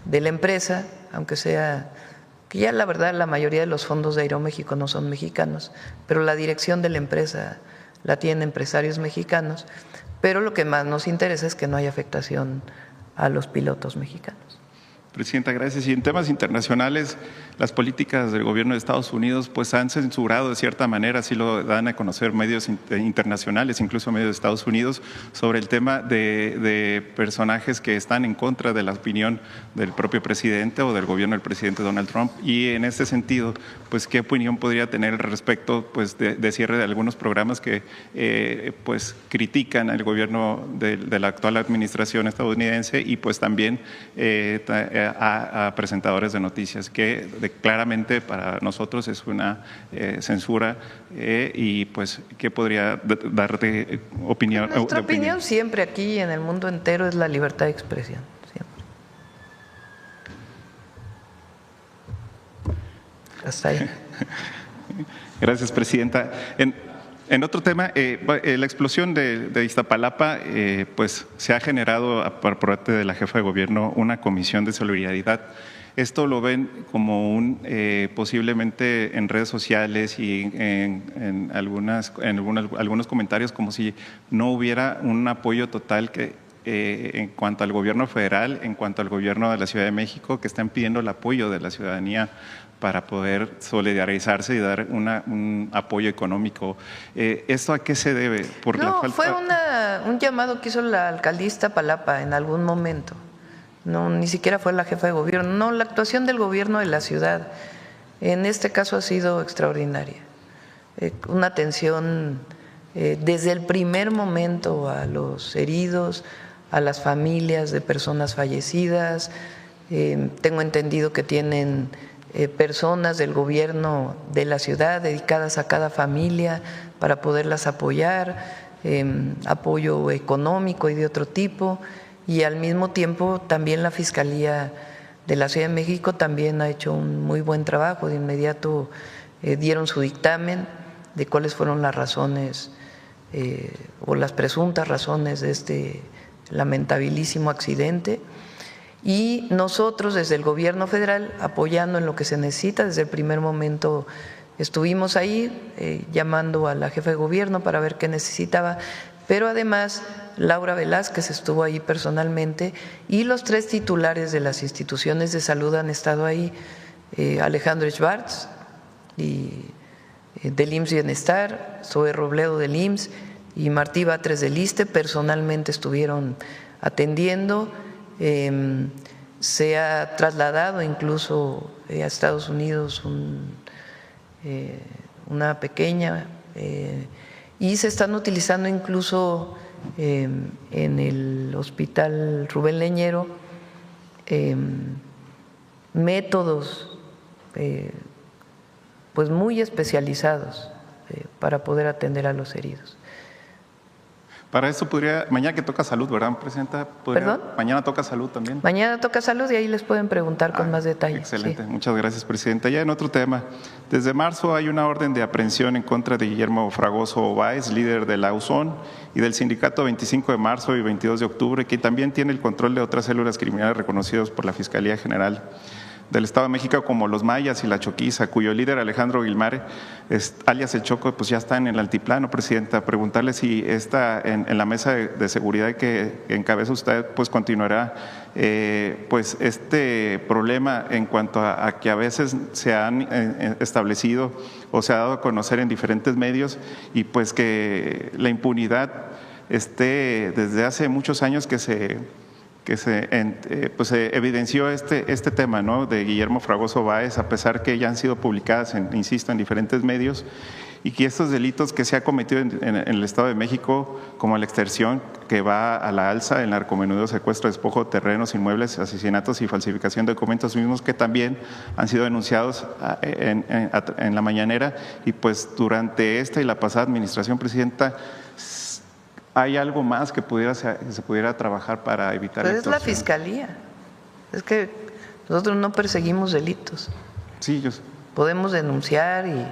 de la empresa, aunque sea que ya la verdad la mayoría de los fondos de Aeroméxico no son mexicanos, pero la dirección de la empresa la tienen empresarios mexicanos, pero lo que más nos interesa es que no haya afectación a los pilotos mexicanos. Presidenta, gracias. Y en temas internacionales, las políticas del gobierno de Estados Unidos pues han censurado de cierta manera, así lo dan a conocer medios internacionales, incluso medios de Estados Unidos, sobre el tema de personajes que están en contra de la opinión del propio presidente o del gobierno del presidente Donald Trump. Y en este sentido, pues ¿qué opinión podría tener al respecto pues de cierre de algunos programas que pues critican al gobierno de la actual administración estadounidense y pues también a presentadores de noticias, que claramente para nosotros es una censura y pues ¿qué podría dar de opinión? Nuestra opinión siempre aquí en el mundo entero es la libertad de expresión, siempre. Hasta ahí. Gracias, Presidenta. En otro tema, la explosión de Iztapalapa, pues se ha generado por parte de la jefa de gobierno una comisión de solidaridad. Esto lo ven como posiblemente en redes sociales y en algunos comentarios como si no hubiera un apoyo total en cuanto al gobierno federal, en cuanto al gobierno de la Ciudad de México, que están pidiendo el apoyo de la ciudadanía para poder solidarizarse y dar un apoyo económico. ¿Esto a qué se debe? Fue un llamado que hizo la alcaldía Iztapalapa en algún momento. No, ni siquiera fue la jefa de gobierno. No, la actuación del gobierno de la ciudad en este caso ha sido extraordinaria. Una atención desde el primer momento a los heridos, a las familias de personas fallecidas. Tengo entendido que tienen personas del gobierno de la ciudad dedicadas a cada familia para poderlas apoyar, apoyo económico y de otro tipo, y al mismo tiempo también la Fiscalía de la Ciudad de México también ha hecho un muy buen trabajo. De inmediato dieron su dictamen de cuáles fueron las razones o las presuntas razones de este lamentabilísimo accidente. Y nosotros desde el gobierno federal, apoyando en lo que se necesita, desde el primer momento estuvimos ahí llamando a la jefa de gobierno para ver qué necesitaba, pero además Laura Velázquez estuvo ahí personalmente y los 3 titulares de las instituciones de salud han estado ahí, Alejandro Schwartz y del IMSS Bienestar, Zoe Robledo del IMSS y Martí Batres del ISSSTE, personalmente estuvieron atendiendo. Se ha trasladado incluso a Estados Unidos una pequeña y se están utilizando incluso en el Hospital Rubén Leñero métodos pues muy especializados para poder atender a los heridos. Para eso mañana que toca salud, ¿verdad, Presidenta? ¿Perdón? Mañana toca salud también. Mañana toca salud y ahí les pueden preguntar con más detalle. Excelente, sí. Muchas gracias, Presidenta. Ya en otro tema, desde marzo hay una orden de aprehensión en contra de Guillermo Fragoso Báez, líder de la USON, y del sindicato 25 de marzo y 22 de octubre, que también tiene el control de otras células criminales reconocidas por la Fiscalía General del Estado de México, como los Mayas y la Choquiza, cuyo líder Alejandro Guilmar, alias El Choco, pues ya está en el altiplano, Presidenta. Preguntarle si en la mesa de seguridad que encabeza usted, pues continuará pues este problema en cuanto a que a veces se han establecido o se ha dado a conocer en diferentes medios, y pues que la impunidad desde hace muchos años que se evidenció este tema, ¿no?, de Guillermo Fragoso Báez, a pesar que ya han sido publicadas, insisto, en diferentes medios, y que estos delitos que se han cometido en el Estado de México, como la extorsión, que va a la alza, el narcomenudeo, secuestro, despojo de terrenos, inmuebles, asesinatos y falsificación de documentos mismos, que también han sido denunciados en la mañanera, y pues durante esta y la pasada administración, Presidenta, ¿hay algo más que se pudiera trabajar para evitar Pero esto? Es la Fiscalía. Es que nosotros no perseguimos delitos. Sí, yo sé. Podemos denunciar y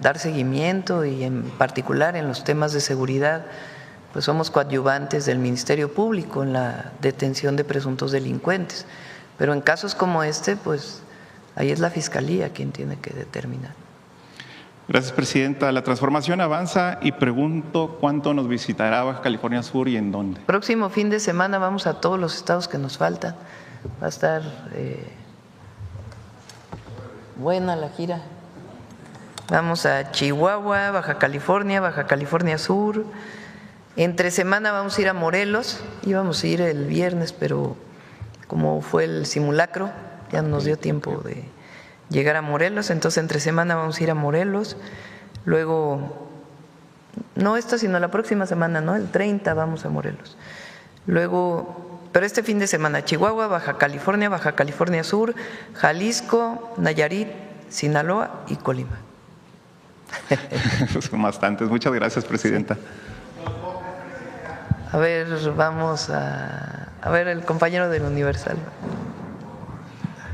dar seguimiento, y en particular en los temas de seguridad, pues somos coadyuvantes del Ministerio Público en la detención de presuntos delincuentes. Pero en casos como este, pues ahí es la Fiscalía quien tiene que determinar. Gracias, Presidenta. La transformación avanza, y pregunto cuánto nos visitará Baja California Sur y en dónde. Próximo fin de semana vamos a todos los estados que nos faltan. Va a estar buena la gira. Vamos a Chihuahua, Baja California Sur. Entre semana vamos a ir a Morelos. Íbamos a ir el viernes, pero como fue el simulacro, ya no nos dio tiempo de llegar a Morelos. Entonces entre semana vamos a ir a Morelos. Luego, no esta, sino la próxima semana, ¿no? El 30 vamos a Morelos. Luego, pero este fin de semana, Chihuahua, Baja California Sur, Jalisco, Nayarit, Sinaloa y Colima. Son bastantes. Muchas gracias, Presidenta. A ver, vamos a ver el compañero del Universal.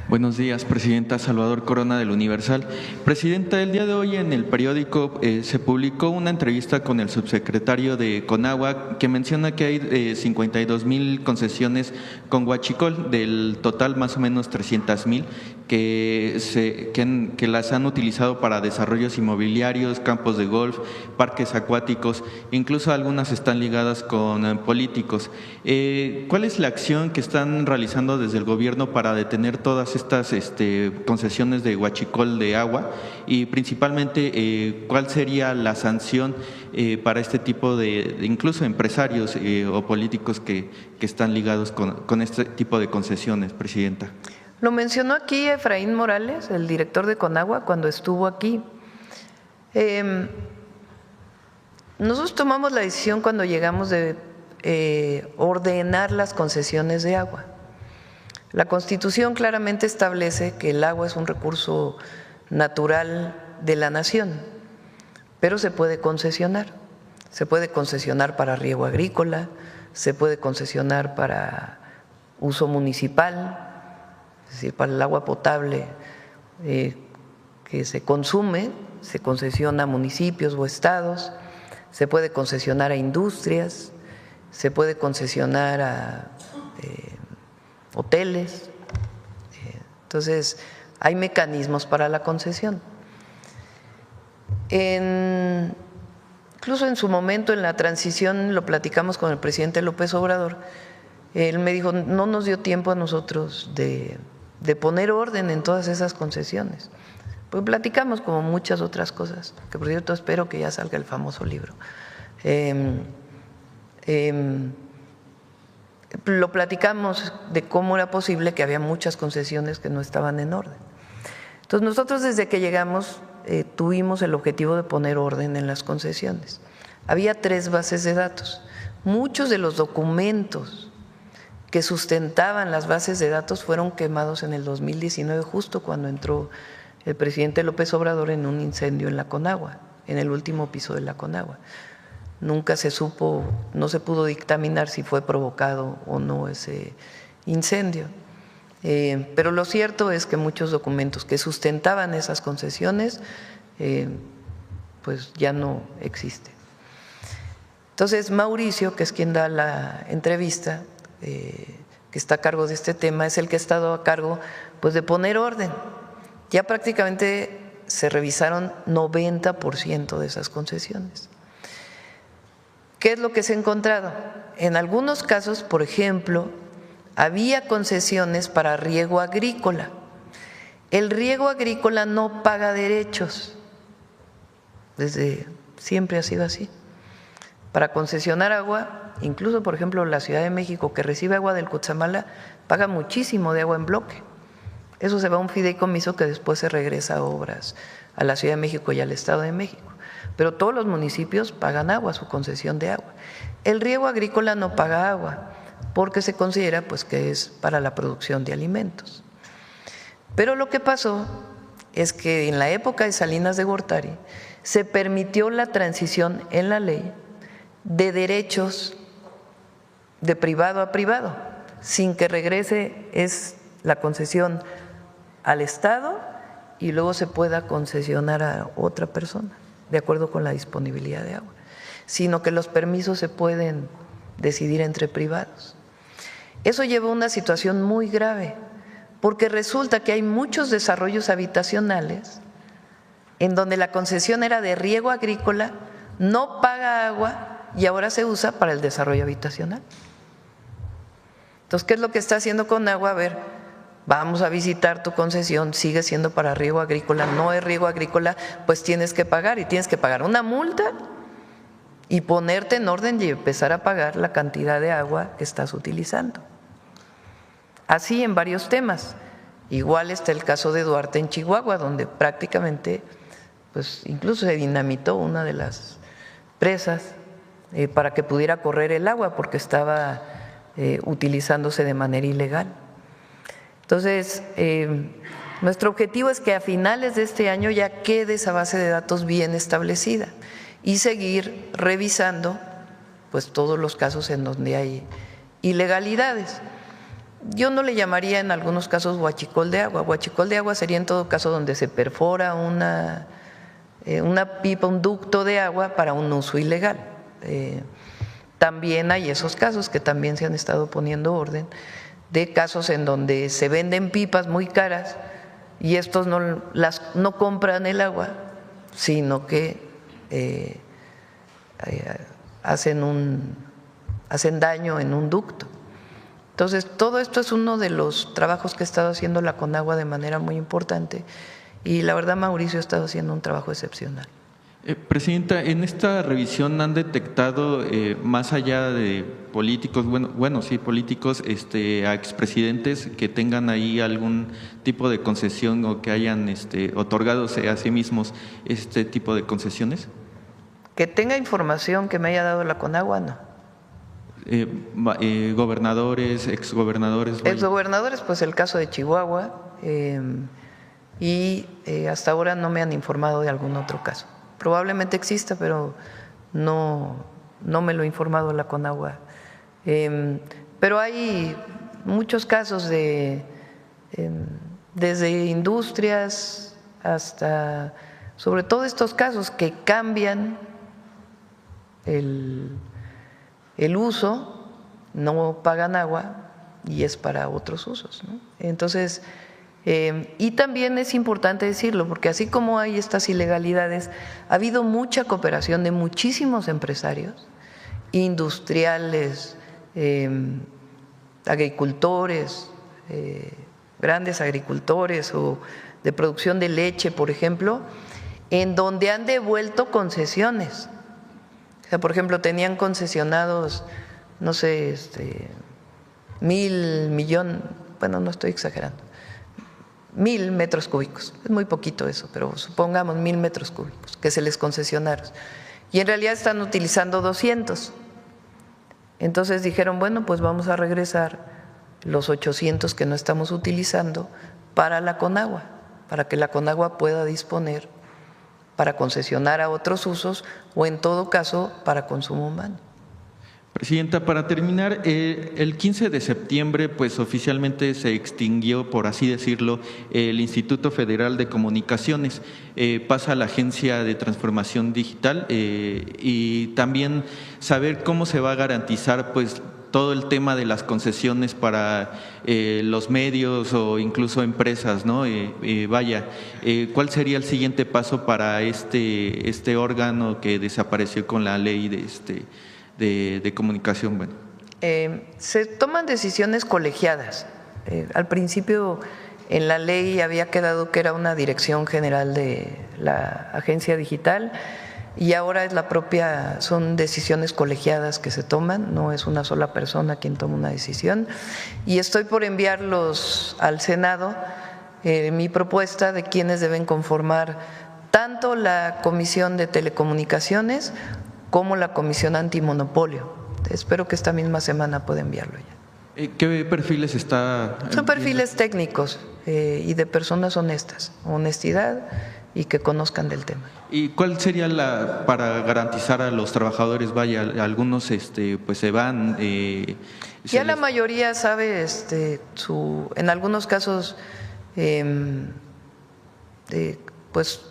Buenos días, Presidenta. Salvador Corona del Universal. Presidenta, el día de hoy en el periódico se publicó una entrevista con el subsecretario de Conagua, que menciona que hay 52,000 concesiones con huachicol, del total más o menos 300,000 que las han utilizado para desarrollos inmobiliarios, campos de golf, parques acuáticos, incluso algunas están ligadas con políticos. ¿Cuál es la acción que están realizando desde el gobierno para detener todas estas concesiones de huachicol de agua, y principalmente cuál sería la sanción para este tipo de incluso empresarios o políticos que están ligados con este tipo de concesiones, Presidenta? Lo mencionó aquí Efraín Morales, el director de Conagua, cuando estuvo aquí. Nosotros tomamos la decisión cuando llegamos de ordenar las concesiones de agua. La Constitución claramente establece que el agua es un recurso natural de la nación, pero se puede concesionar. Se puede concesionar para riego agrícola, se puede concesionar para uso municipal, es decir, para el agua potable que se consume, se concesiona a municipios o estados, se puede concesionar a industrias, se puede concesionar a hoteles. Entonces, hay mecanismos para la concesión. Incluso en su momento, en la transición, lo platicamos con el presidente López Obrador. Él me dijo, no nos dio tiempo a nosotros de poner orden en todas esas concesiones. Pues platicamos como muchas otras cosas, que por cierto espero que ya salga el famoso libro. Lo platicamos de cómo era posible que había muchas concesiones que no estaban en orden. Entonces nosotros desde que llegamos tuvimos el objetivo de poner orden en las concesiones. Había 3 bases de datos. Muchos de los documentos que sustentaban las bases de datos fueron quemados en el 2019, justo cuando entró el presidente López Obrador en un incendio en la Conagua, en el último piso de la Conagua. Nunca se supo, no se pudo dictaminar si fue provocado o no ese incendio. Pero lo cierto es que muchos documentos que sustentaban esas concesiones pues ya no existen. Entonces Mauricio, que es quien da la entrevista, que que está a cargo de este tema, es el que ha estado a cargo pues de poner orden. Ya prácticamente se revisaron 90% de esas concesiones. ¿Qué es lo que se ha encontrado? En algunos casos, por ejemplo, había concesiones para riego agrícola. El riego agrícola no paga derechos, desde siempre ha sido así. Para concesionar agua, incluso por ejemplo la Ciudad de México, que recibe agua del Cutzamala, paga muchísimo de agua en bloque. Eso se va a un fideicomiso que después se regresa a obras a la Ciudad de México y al Estado de México. Pero todos los municipios pagan agua, su concesión de agua. El riego agrícola no paga agua porque se considera pues que es para la producción de alimentos. Pero lo que pasó es que en la época de Salinas de Gortari se permitió la transición en la ley de derechos de privado a privado, sin que regrese la concesión al Estado y luego se pueda concesionar a otra persona, de acuerdo con la disponibilidad de agua, sino que los permisos se pueden decidir entre privados. Eso llevó a una situación muy grave, porque resulta que hay muchos desarrollos habitacionales en donde la concesión era de riego agrícola, no paga agua y ahora se usa para el desarrollo habitacional. Entonces, ¿qué es lo que está haciendo Conagua? A ver, vamos a visitar tu concesión, sigue siendo para riego agrícola, no es riego agrícola, pues tienes que pagar y tienes que pagar una multa y ponerte en orden y empezar a pagar la cantidad de agua que estás utilizando. Así en varios temas. Igual está el caso de Duarte en Chihuahua, donde prácticamente pues incluso se dinamitó una de las presas para que pudiera correr el agua porque estaba utilizándose de manera ilegal. Entonces, nuestro objetivo es que a finales de este año ya quede esa base de datos bien establecida y seguir revisando pues todos los casos en donde hay ilegalidades. Yo no le llamaría en algunos casos huachicol de agua. Huachicol de agua sería en todo caso donde se perfora una pipa, un ducto de agua para un uso ilegal. También hay esos casos que también se han estado poniendo orden, de casos en donde se venden pipas muy caras y estos no compran el agua, sino que hacen daño en un ducto. Entonces, todo esto es uno de los trabajos que ha estado haciendo la Conagua de manera muy importante y la verdad Mauricio ha estado haciendo un trabajo excepcional. Presidenta, en esta revisión han detectado, más allá de políticos, políticos, a expresidentes que tengan ahí algún tipo de concesión o que hayan otorgado a sí mismos este tipo de concesiones. Que tenga información que me haya dado la Conagua, no. Gobernadores, exgobernadores. Exgobernadores, pues el caso de Chihuahua y hasta ahora no me han informado de algún otro caso. Probablemente exista, pero no me lo ha informado la Conagua. Pero hay muchos casos desde industrias hasta, sobre todo estos casos que cambian el uso, no pagan agua y es para otros usos, ¿no? Entonces, y también es importante decirlo, porque así como hay estas ilegalidades, ha habido mucha cooperación de muchísimos empresarios, industriales, agricultores, grandes agricultores o de producción de leche, por ejemplo, en donde han devuelto concesiones. O sea, por ejemplo, tenían concesionados, no sé, 1,000 millones, bueno, no estoy exagerando, 1,000 metros cúbicos, es muy poquito eso, pero supongamos 1,000 metros cúbicos que se les concesionaron y en realidad están utilizando 200. Entonces dijeron, bueno, pues vamos a regresar los 800 que no estamos utilizando para la Conagua, para que la Conagua pueda disponer para concesionar a otros usos o en todo caso para consumo humano. Presidenta, para terminar, el 15 de septiembre pues oficialmente se extinguió, por así decirlo, el Instituto Federal de Comunicaciones, pasa a la Agencia de Transformación Digital y también saber cómo se va a garantizar pues todo el tema de las concesiones para los medios o incluso empresas, ¿no? ¿Cuál sería el siguiente paso para este órgano que desapareció con la ley de comunicación? Bueno, se toman decisiones colegiadas. Al principio en la ley había quedado que era una dirección general de la agencia digital y ahora es son decisiones colegiadas que se toman, no es una sola persona quien toma una decisión. Y estoy por enviarlos al Senado mi propuesta de quienes deben conformar tanto la Comisión de Telecomunicaciones como la Comisión Antimonopolio. Espero que esta misma semana pueda enviarlo ya. ¿Qué perfiles está? Son perfiles técnicos y de personas honestas, honestidad y que conozcan del tema. ¿Y cuál sería para garantizar a los trabajadores? Algunos pues se van. Ya la mayoría sabe, en algunos casos, pues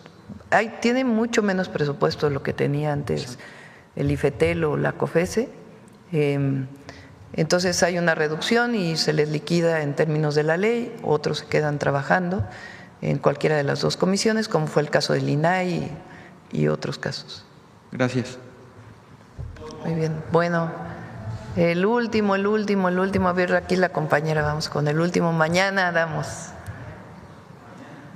tiene mucho menos presupuesto de lo que tenía antes el IFETEL o la COFESE, entonces hay una reducción y se les liquida en términos de la ley, otros se quedan trabajando en cualquiera de las dos comisiones, como fue el caso del INAI y otros casos. Gracias. Muy bien, bueno, el último, a ver aquí la compañera, vamos con el último, mañana damos.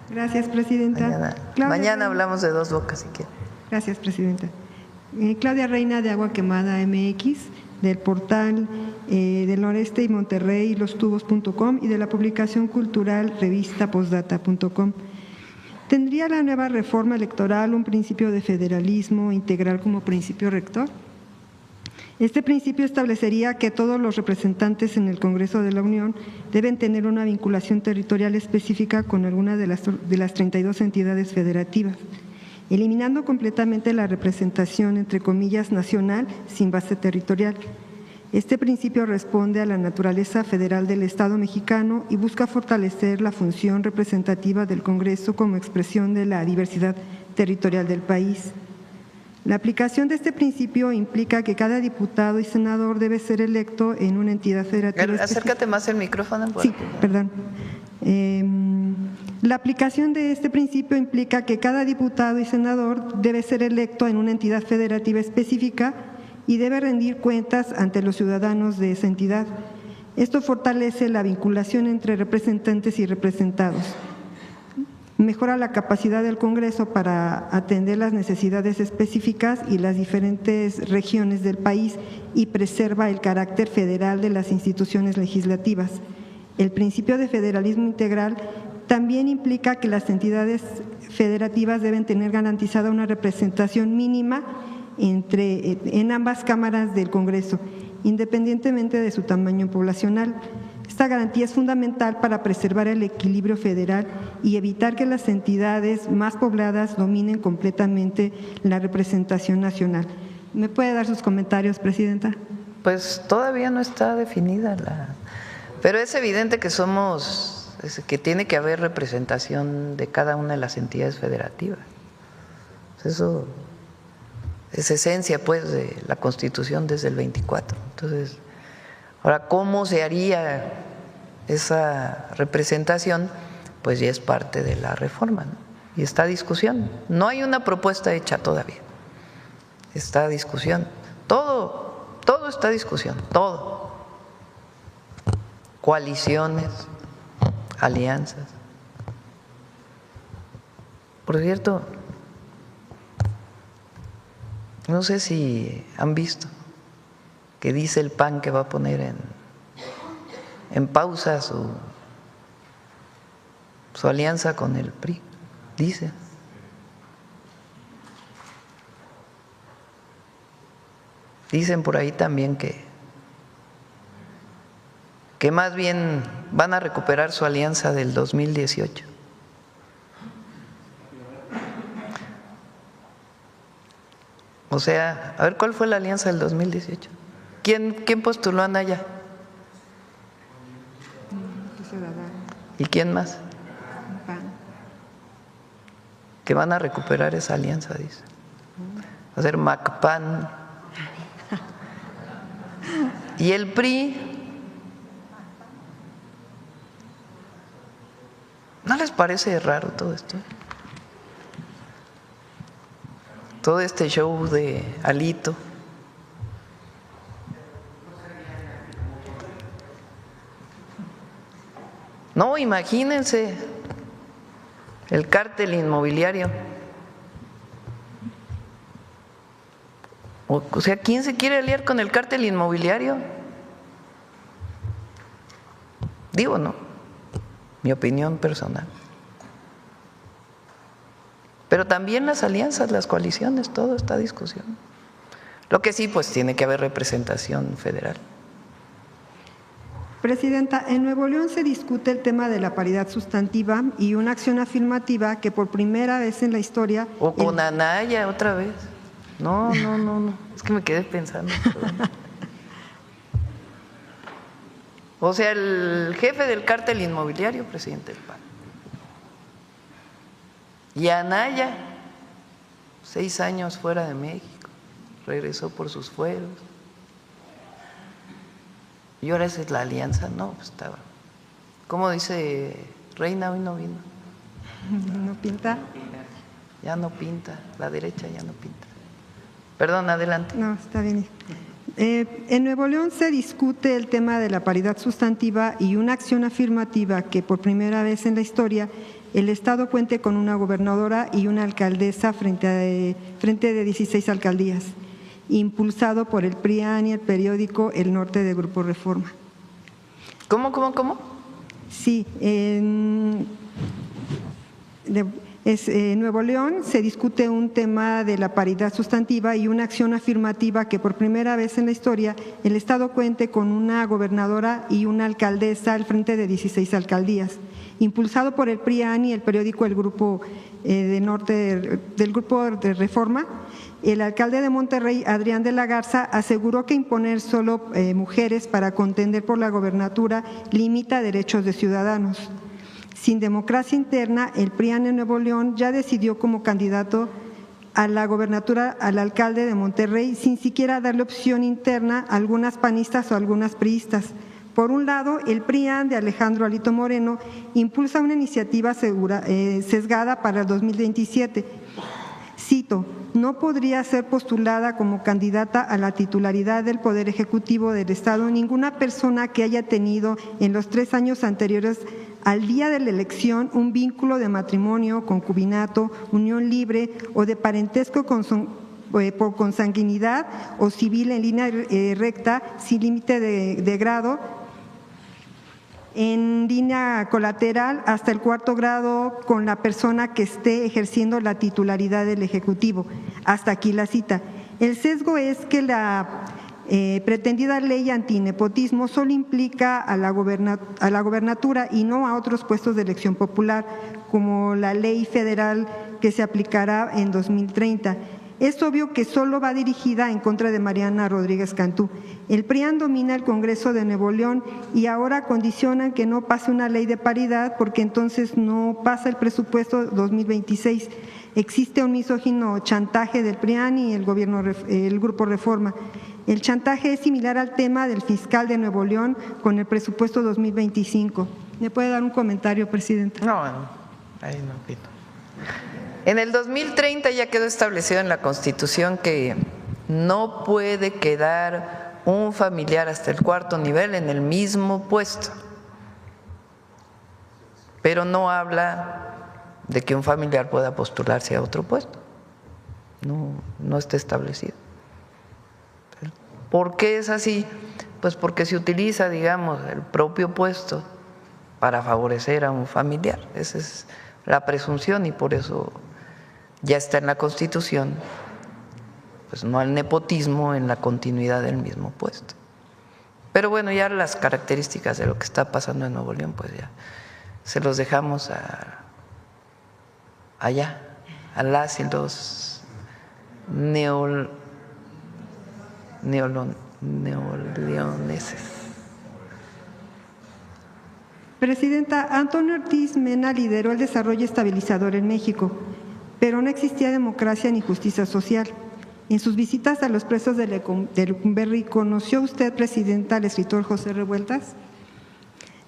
Gracias, Presidenta. Mañana hablamos de Dos Bocas, si quiere. Gracias, Presidenta. Claudia Reina de Agua Quemada MX, del portal del Noreste y Monterrey, lostubos.com y de la publicación cultural revista postdata.com. ¿Tendría la nueva reforma electoral un principio de federalismo integral como principio rector? Este principio establecería que todos los representantes en el Congreso de la Unión deben tener una vinculación territorial específica con alguna de las 32 entidades federativas, eliminando completamente la representación, entre comillas, nacional sin base territorial. Este principio responde a la naturaleza federal del Estado mexicano y busca fortalecer la función representativa del Congreso como expresión de la diversidad territorial del país. La aplicación de este principio implica que cada diputado y senador debe ser electo en una entidad federativa. Acércate más el micrófono. Sí, perdón. La aplicación de este principio implica que cada diputado y senador debe ser electo en una entidad federativa específica y debe rendir cuentas ante los ciudadanos de esa entidad. Esto fortalece la vinculación entre representantes y representados. Mejora la capacidad del Congreso para atender las necesidades específicas y las diferentes regiones del país y preserva el carácter federal de las instituciones legislativas. El principio de federalismo integral también implica que las entidades federativas deben tener garantizada una representación mínima en ambas cámaras del Congreso, independientemente de su tamaño poblacional. Esta garantía es fundamental para preservar el equilibrio federal y evitar que las entidades más pobladas dominen completamente la representación nacional. ¿Me puede dar sus comentarios, Presidenta? Pues todavía no está definida pero es evidente que tiene que haber representación de cada una de las entidades federativas. Eso es esencia, pues, de la Constitución desde el 24. Entonces, ahora, ¿cómo se haría esa representación? Pues ya es parte de la reforma, ¿no? Y está a discusión. No hay una propuesta hecha todavía. Está a discusión. Todo está a discusión, todo. Coaliciones, alianzas. Por cierto, no sé si han visto que dice el PAN que va a poner en pausa su alianza con el PRI, dice. Dicen por ahí también que más bien van a recuperar su alianza del 2018. O sea, a ver, ¿cuál fue la alianza del 2018? ¿Quién postuló a Anaya? ¿Y quién más? Que van a recuperar esa alianza, dice. Va a ser MACPAN. ¿Y el PRI? ¿No les parece raro todo esto? Todo este show de Alito. No, imagínense el cártel inmobiliario. O sea, ¿quién se quiere aliar con el cártel inmobiliario? Digo, no, mi opinión personal. Pero también las alianzas, las coaliciones, toda esta discusión. Lo que sí, pues tiene que haber representación federal. Presidenta, en Nuevo León se discute el tema de la paridad sustantiva y una acción afirmativa que por primera vez en la historia… O con Anaya otra vez. No, es que me quedé pensando. O sea, el jefe del cártel inmobiliario, presidente del PAN. Y Anaya, 6 años fuera de México, regresó por sus fueros. Y ahora esa es la alianza, no, pues estaba. ¿Cómo dice Reina? Hoy no vino. ¿No pinta? Ya no pinta, la derecha ya no pinta. Perdón, adelante. No, está bien. En Nuevo León se discute el tema de la paridad sustantiva y una acción afirmativa que por primera vez en la historia el Estado cuente con una gobernadora y una alcaldesa frente de 16 alcaldías, impulsado por el PRIAN y el periódico El Norte de Grupo Reforma. ¿Cómo? Sí, en Nuevo León se discute un tema de la paridad sustantiva y una acción afirmativa que por primera vez en la historia el Estado cuente con una gobernadora y una alcaldesa al frente de 16 alcaldías, impulsado por el PRIAN y el periódico El Grupo del Grupo de Reforma. El alcalde de Monterrey, Adrián de la Garza, aseguró que imponer solo mujeres para contender por la gobernatura limita derechos de ciudadanos. Sin democracia interna, el PRIAN en Nuevo León ya decidió como candidato a la gobernatura al alcalde de Monterrey sin siquiera darle opción interna a algunas panistas o algunas priistas. Por un lado, el PRIAN de Alejandro Alito Moreno impulsa una iniciativa sesgada para el 2027. Cito, no podría ser postulada como candidata a la titularidad del Poder Ejecutivo del Estado ninguna persona que haya tenido en los 3 años anteriores al día de la elección un vínculo de matrimonio, concubinato, unión libre o de parentesco por consanguinidad o civil en línea recta sin límite de grado, en línea colateral hasta el 4º grado con la persona que esté ejerciendo la titularidad del Ejecutivo. Hasta aquí la cita. El sesgo es que la pretendida ley antinepotismo solo implica a la gobernatura y no a otros puestos de elección popular, como la ley federal que se aplicará en 2030. Es obvio que solo va dirigida en contra de Mariana Rodríguez Cantú. El PRIAN domina el Congreso de Nuevo León y ahora condicionan que no pase una ley de paridad porque entonces no pasa el presupuesto 2026. Existe un misógino chantaje del PRIAN y el Grupo Reforma. El chantaje es similar al tema del fiscal de Nuevo León con el presupuesto 2025. ¿Me puede dar un comentario, presidente? No, ahí no opino. En el 2030 ya quedó establecido en la Constitución que no puede quedar un familiar hasta el 4º nivel en el mismo puesto, pero no habla de que un familiar pueda postularse a otro puesto. No está establecido. ¿Por qué es así? Pues porque se utiliza, digamos, el propio puesto para favorecer a un familiar. Esa es la presunción y por eso ya está en la Constitución, pues no al nepotismo en la continuidad del mismo puesto. Pero bueno, ya las características de lo que está pasando en Nuevo León, pues ya se los dejamos allá, a las y los neoleoneses. Presidenta, Antonio Ortiz Mena lideró el desarrollo estabilizador en México, pero no existía democracia ni justicia social. En sus visitas a los presos de Lecumberri, ¿conoció usted, Presidenta, al escritor José Revueltas?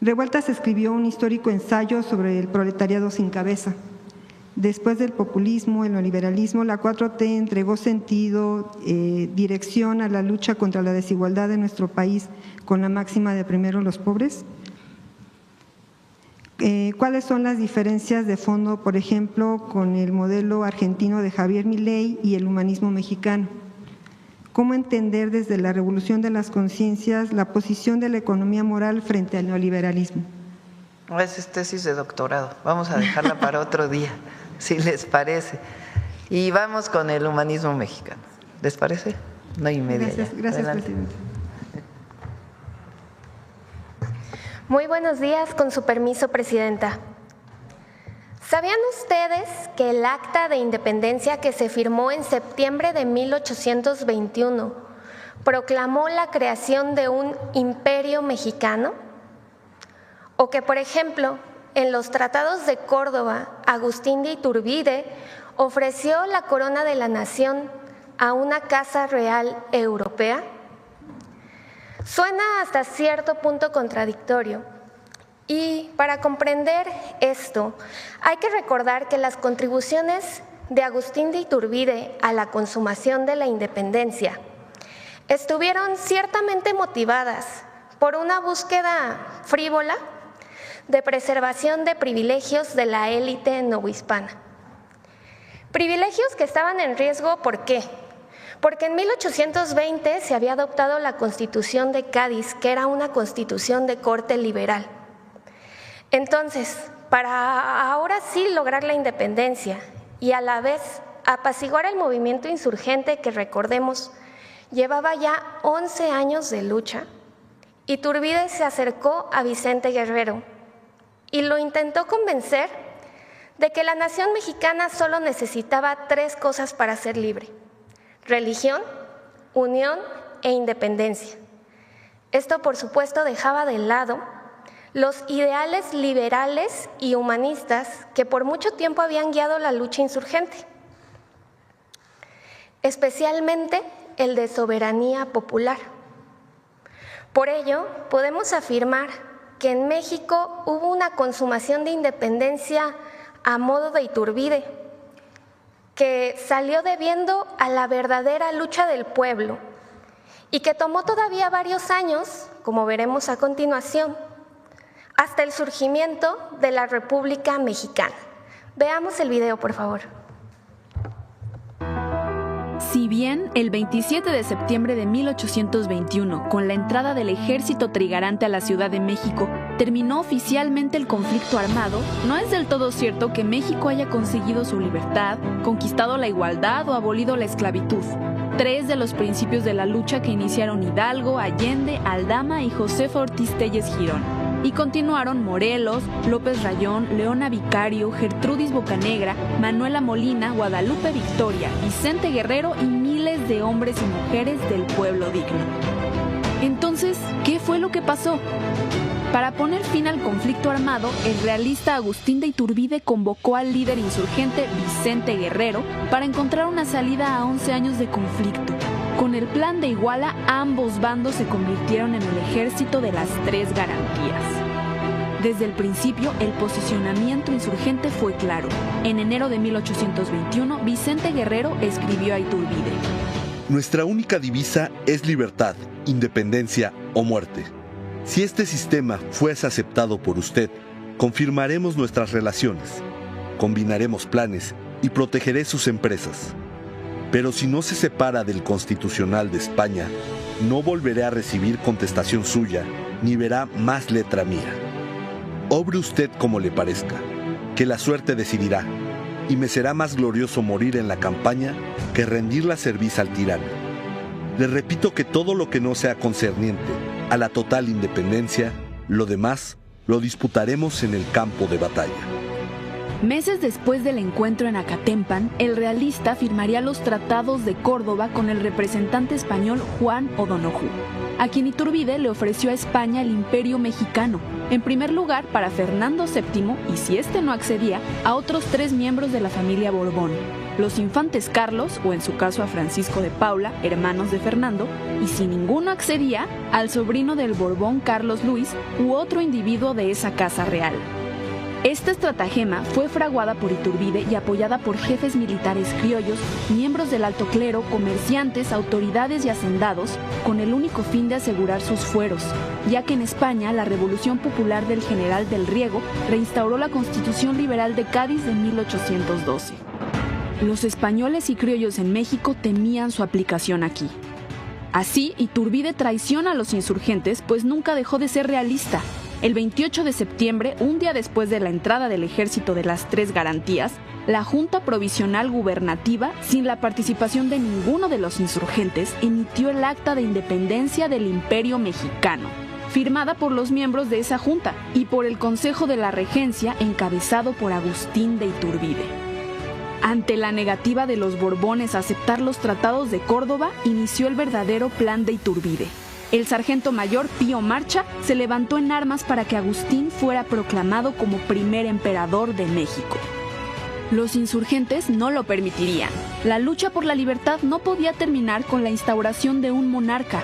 Revueltas escribió un histórico ensayo sobre el proletariado sin cabeza. Después del populismo, el neoliberalismo, la 4T entregó sentido, dirección a la lucha contra la desigualdad de nuestro país con la máxima de primero los pobres. ¿Cuáles son las diferencias de fondo, por ejemplo, con el modelo argentino de Javier Milei y el humanismo mexicano? ¿Cómo entender desde la revolución de las conciencias la posición de la economía moral frente al neoliberalismo? Esa es tesis de doctorado. Vamos a dejarla para otro día, si les parece. Y vamos con el humanismo mexicano. ¿Les parece? 1:30. Gracias, Presidente. Muy buenos días, con su permiso, Presidenta. ¿Sabían ustedes que el Acta de Independencia que se firmó en septiembre de 1821 proclamó la creación de un imperio mexicano? O que, por ejemplo, en los tratados de Córdoba, Agustín de Iturbide ofreció la corona de la nación a una casa real europea. Suena hasta cierto punto contradictorio. Y para comprender esto, hay que recordar que las contribuciones de Agustín de Iturbide a la consumación de la independencia estuvieron ciertamente motivadas por una búsqueda frívola de preservación de privilegios de la élite novohispana. Privilegios que estaban en riesgo, ¿por qué? Porque en 1820 se había adoptado la Constitución de Cádiz, que era una constitución de corte liberal. Entonces, para ahora sí lograr la independencia y a la vez apaciguar el movimiento insurgente que, recordemos, llevaba ya 11 años de lucha, Iturbide se acercó a Vicente Guerrero y lo intentó convencer de que la nación mexicana solo necesitaba 3 cosas para ser libre: religión, unión e independencia. Esto, por supuesto, dejaba de lado los ideales liberales y humanistas que por mucho tiempo habían guiado la lucha insurgente, especialmente el de soberanía popular. Por ello, podemos afirmar que en México hubo una consumación de independencia a modo de Iturbide, que salió debiendo a la verdadera lucha del pueblo y que tomó todavía varios años, como veremos a continuación, hasta el surgimiento de la República Mexicana. Veamos el video, por favor. Si bien el 27 de septiembre de 1821, con la entrada del ejército trigarante a la Ciudad de México, terminó oficialmente el conflicto armado, no es del todo cierto que México haya conseguido su libertad, conquistado la igualdad o abolido la esclavitud. 3 de los principios de la lucha que iniciaron Hidalgo, Allende, Aldama y Josefa Ortiz Telles Girón, y continuaron Morelos, López Rayón, Leona Vicario, Gertrudis Bocanegra, Manuela Molina, Guadalupe Victoria, Vicente Guerrero y miles de hombres y mujeres del pueblo digno. Entonces, ¿qué fue lo que pasó? Para poner fin al conflicto armado, el realista Agustín de Iturbide convocó al líder insurgente Vicente Guerrero para encontrar una salida a 11 años de conflicto. Con el plan de Iguala, ambos bandos se convirtieron en el ejército de las 3 garantías. Desde el principio, el posicionamiento insurgente fue claro. En enero de 1821, Vicente Guerrero escribió a Iturbide: Nuestra única divisa es libertad, independencia o muerte. Si este sistema fuese aceptado por usted, confirmaremos nuestras relaciones, combinaremos planes y protegeré sus empresas. Pero si no se separa del Constitucional de España, no volveré a recibir contestación suya, ni verá más letra mía. Obre usted como le parezca, que la suerte decidirá, y me será más glorioso morir en la campaña que rendir la cerviz al tirano. Le repito que todo lo que no sea concerniente a la total independencia, lo demás lo disputaremos en el campo de batalla. Meses después del encuentro en Acatempan, el realista firmaría los tratados de Córdoba con el representante español Juan O'Donoghue, a quien Iturbide le ofreció a España el Imperio Mexicano, en primer lugar para Fernando VII y, si éste no accedía, a otros 3 miembros de la familia Borbón, los infantes Carlos, o en su caso a Francisco de Paula, hermanos de Fernando, y si ninguno accedía, al sobrino del Borbón Carlos Luis u otro individuo de esa casa real. Esta estratagema fue fraguada por Iturbide y apoyada por jefes militares criollos, miembros del alto clero, comerciantes, autoridades y hacendados, con el único fin de asegurar sus fueros, ya que en España la Revolución Popular del general del Riego reinstauró la Constitución Liberal de Cádiz de 1812. Los españoles y criollos en México temían su aplicación aquí. Así, Iturbide traiciona a los insurgentes, pues nunca dejó de ser realista. El 28 de septiembre, un día después de la entrada del ejército de las 3 garantías, la Junta Provisional Gubernativa, sin la participación de ninguno de los insurgentes, emitió el Acta de Independencia del Imperio Mexicano, firmada por los miembros de esa junta y por el Consejo de la Regencia, encabezado por Agustín de Iturbide. Ante la negativa de los Borbones a aceptar los tratados de Córdoba, inició el verdadero plan de Iturbide. El sargento mayor Pío Marcha se levantó en armas para que Agustín fuera proclamado como primer emperador de México. Los insurgentes no lo permitirían. La lucha por la libertad no podía terminar con la instauración de un monarca.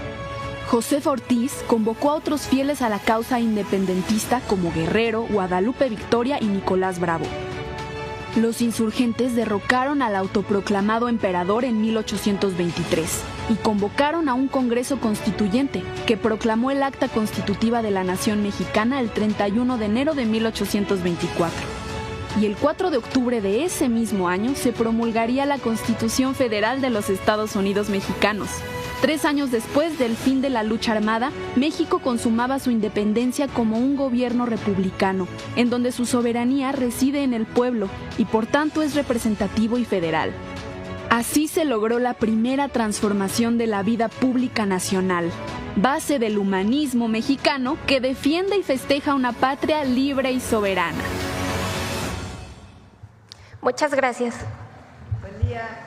Josefa Ortiz convocó a otros fieles a la causa independentista como Guerrero, Guadalupe Victoria y Nicolás Bravo. Los insurgentes derrocaron al autoproclamado emperador en 1823 y convocaron a un Congreso Constituyente que proclamó el Acta Constitutiva de la Nación Mexicana el 31 de enero de 1824. Y el 4 de octubre de ese mismo año se promulgaría la Constitución Federal de los Estados Unidos Mexicanos. 3 años después del fin de la lucha armada, México consumaba su independencia como un gobierno republicano, en donde su soberanía reside en el pueblo y por tanto es representativo y federal. Así se logró la primera transformación de la vida pública nacional, base del humanismo mexicano que defiende y festeja una patria libre y soberana. Muchas gracias. Buen día.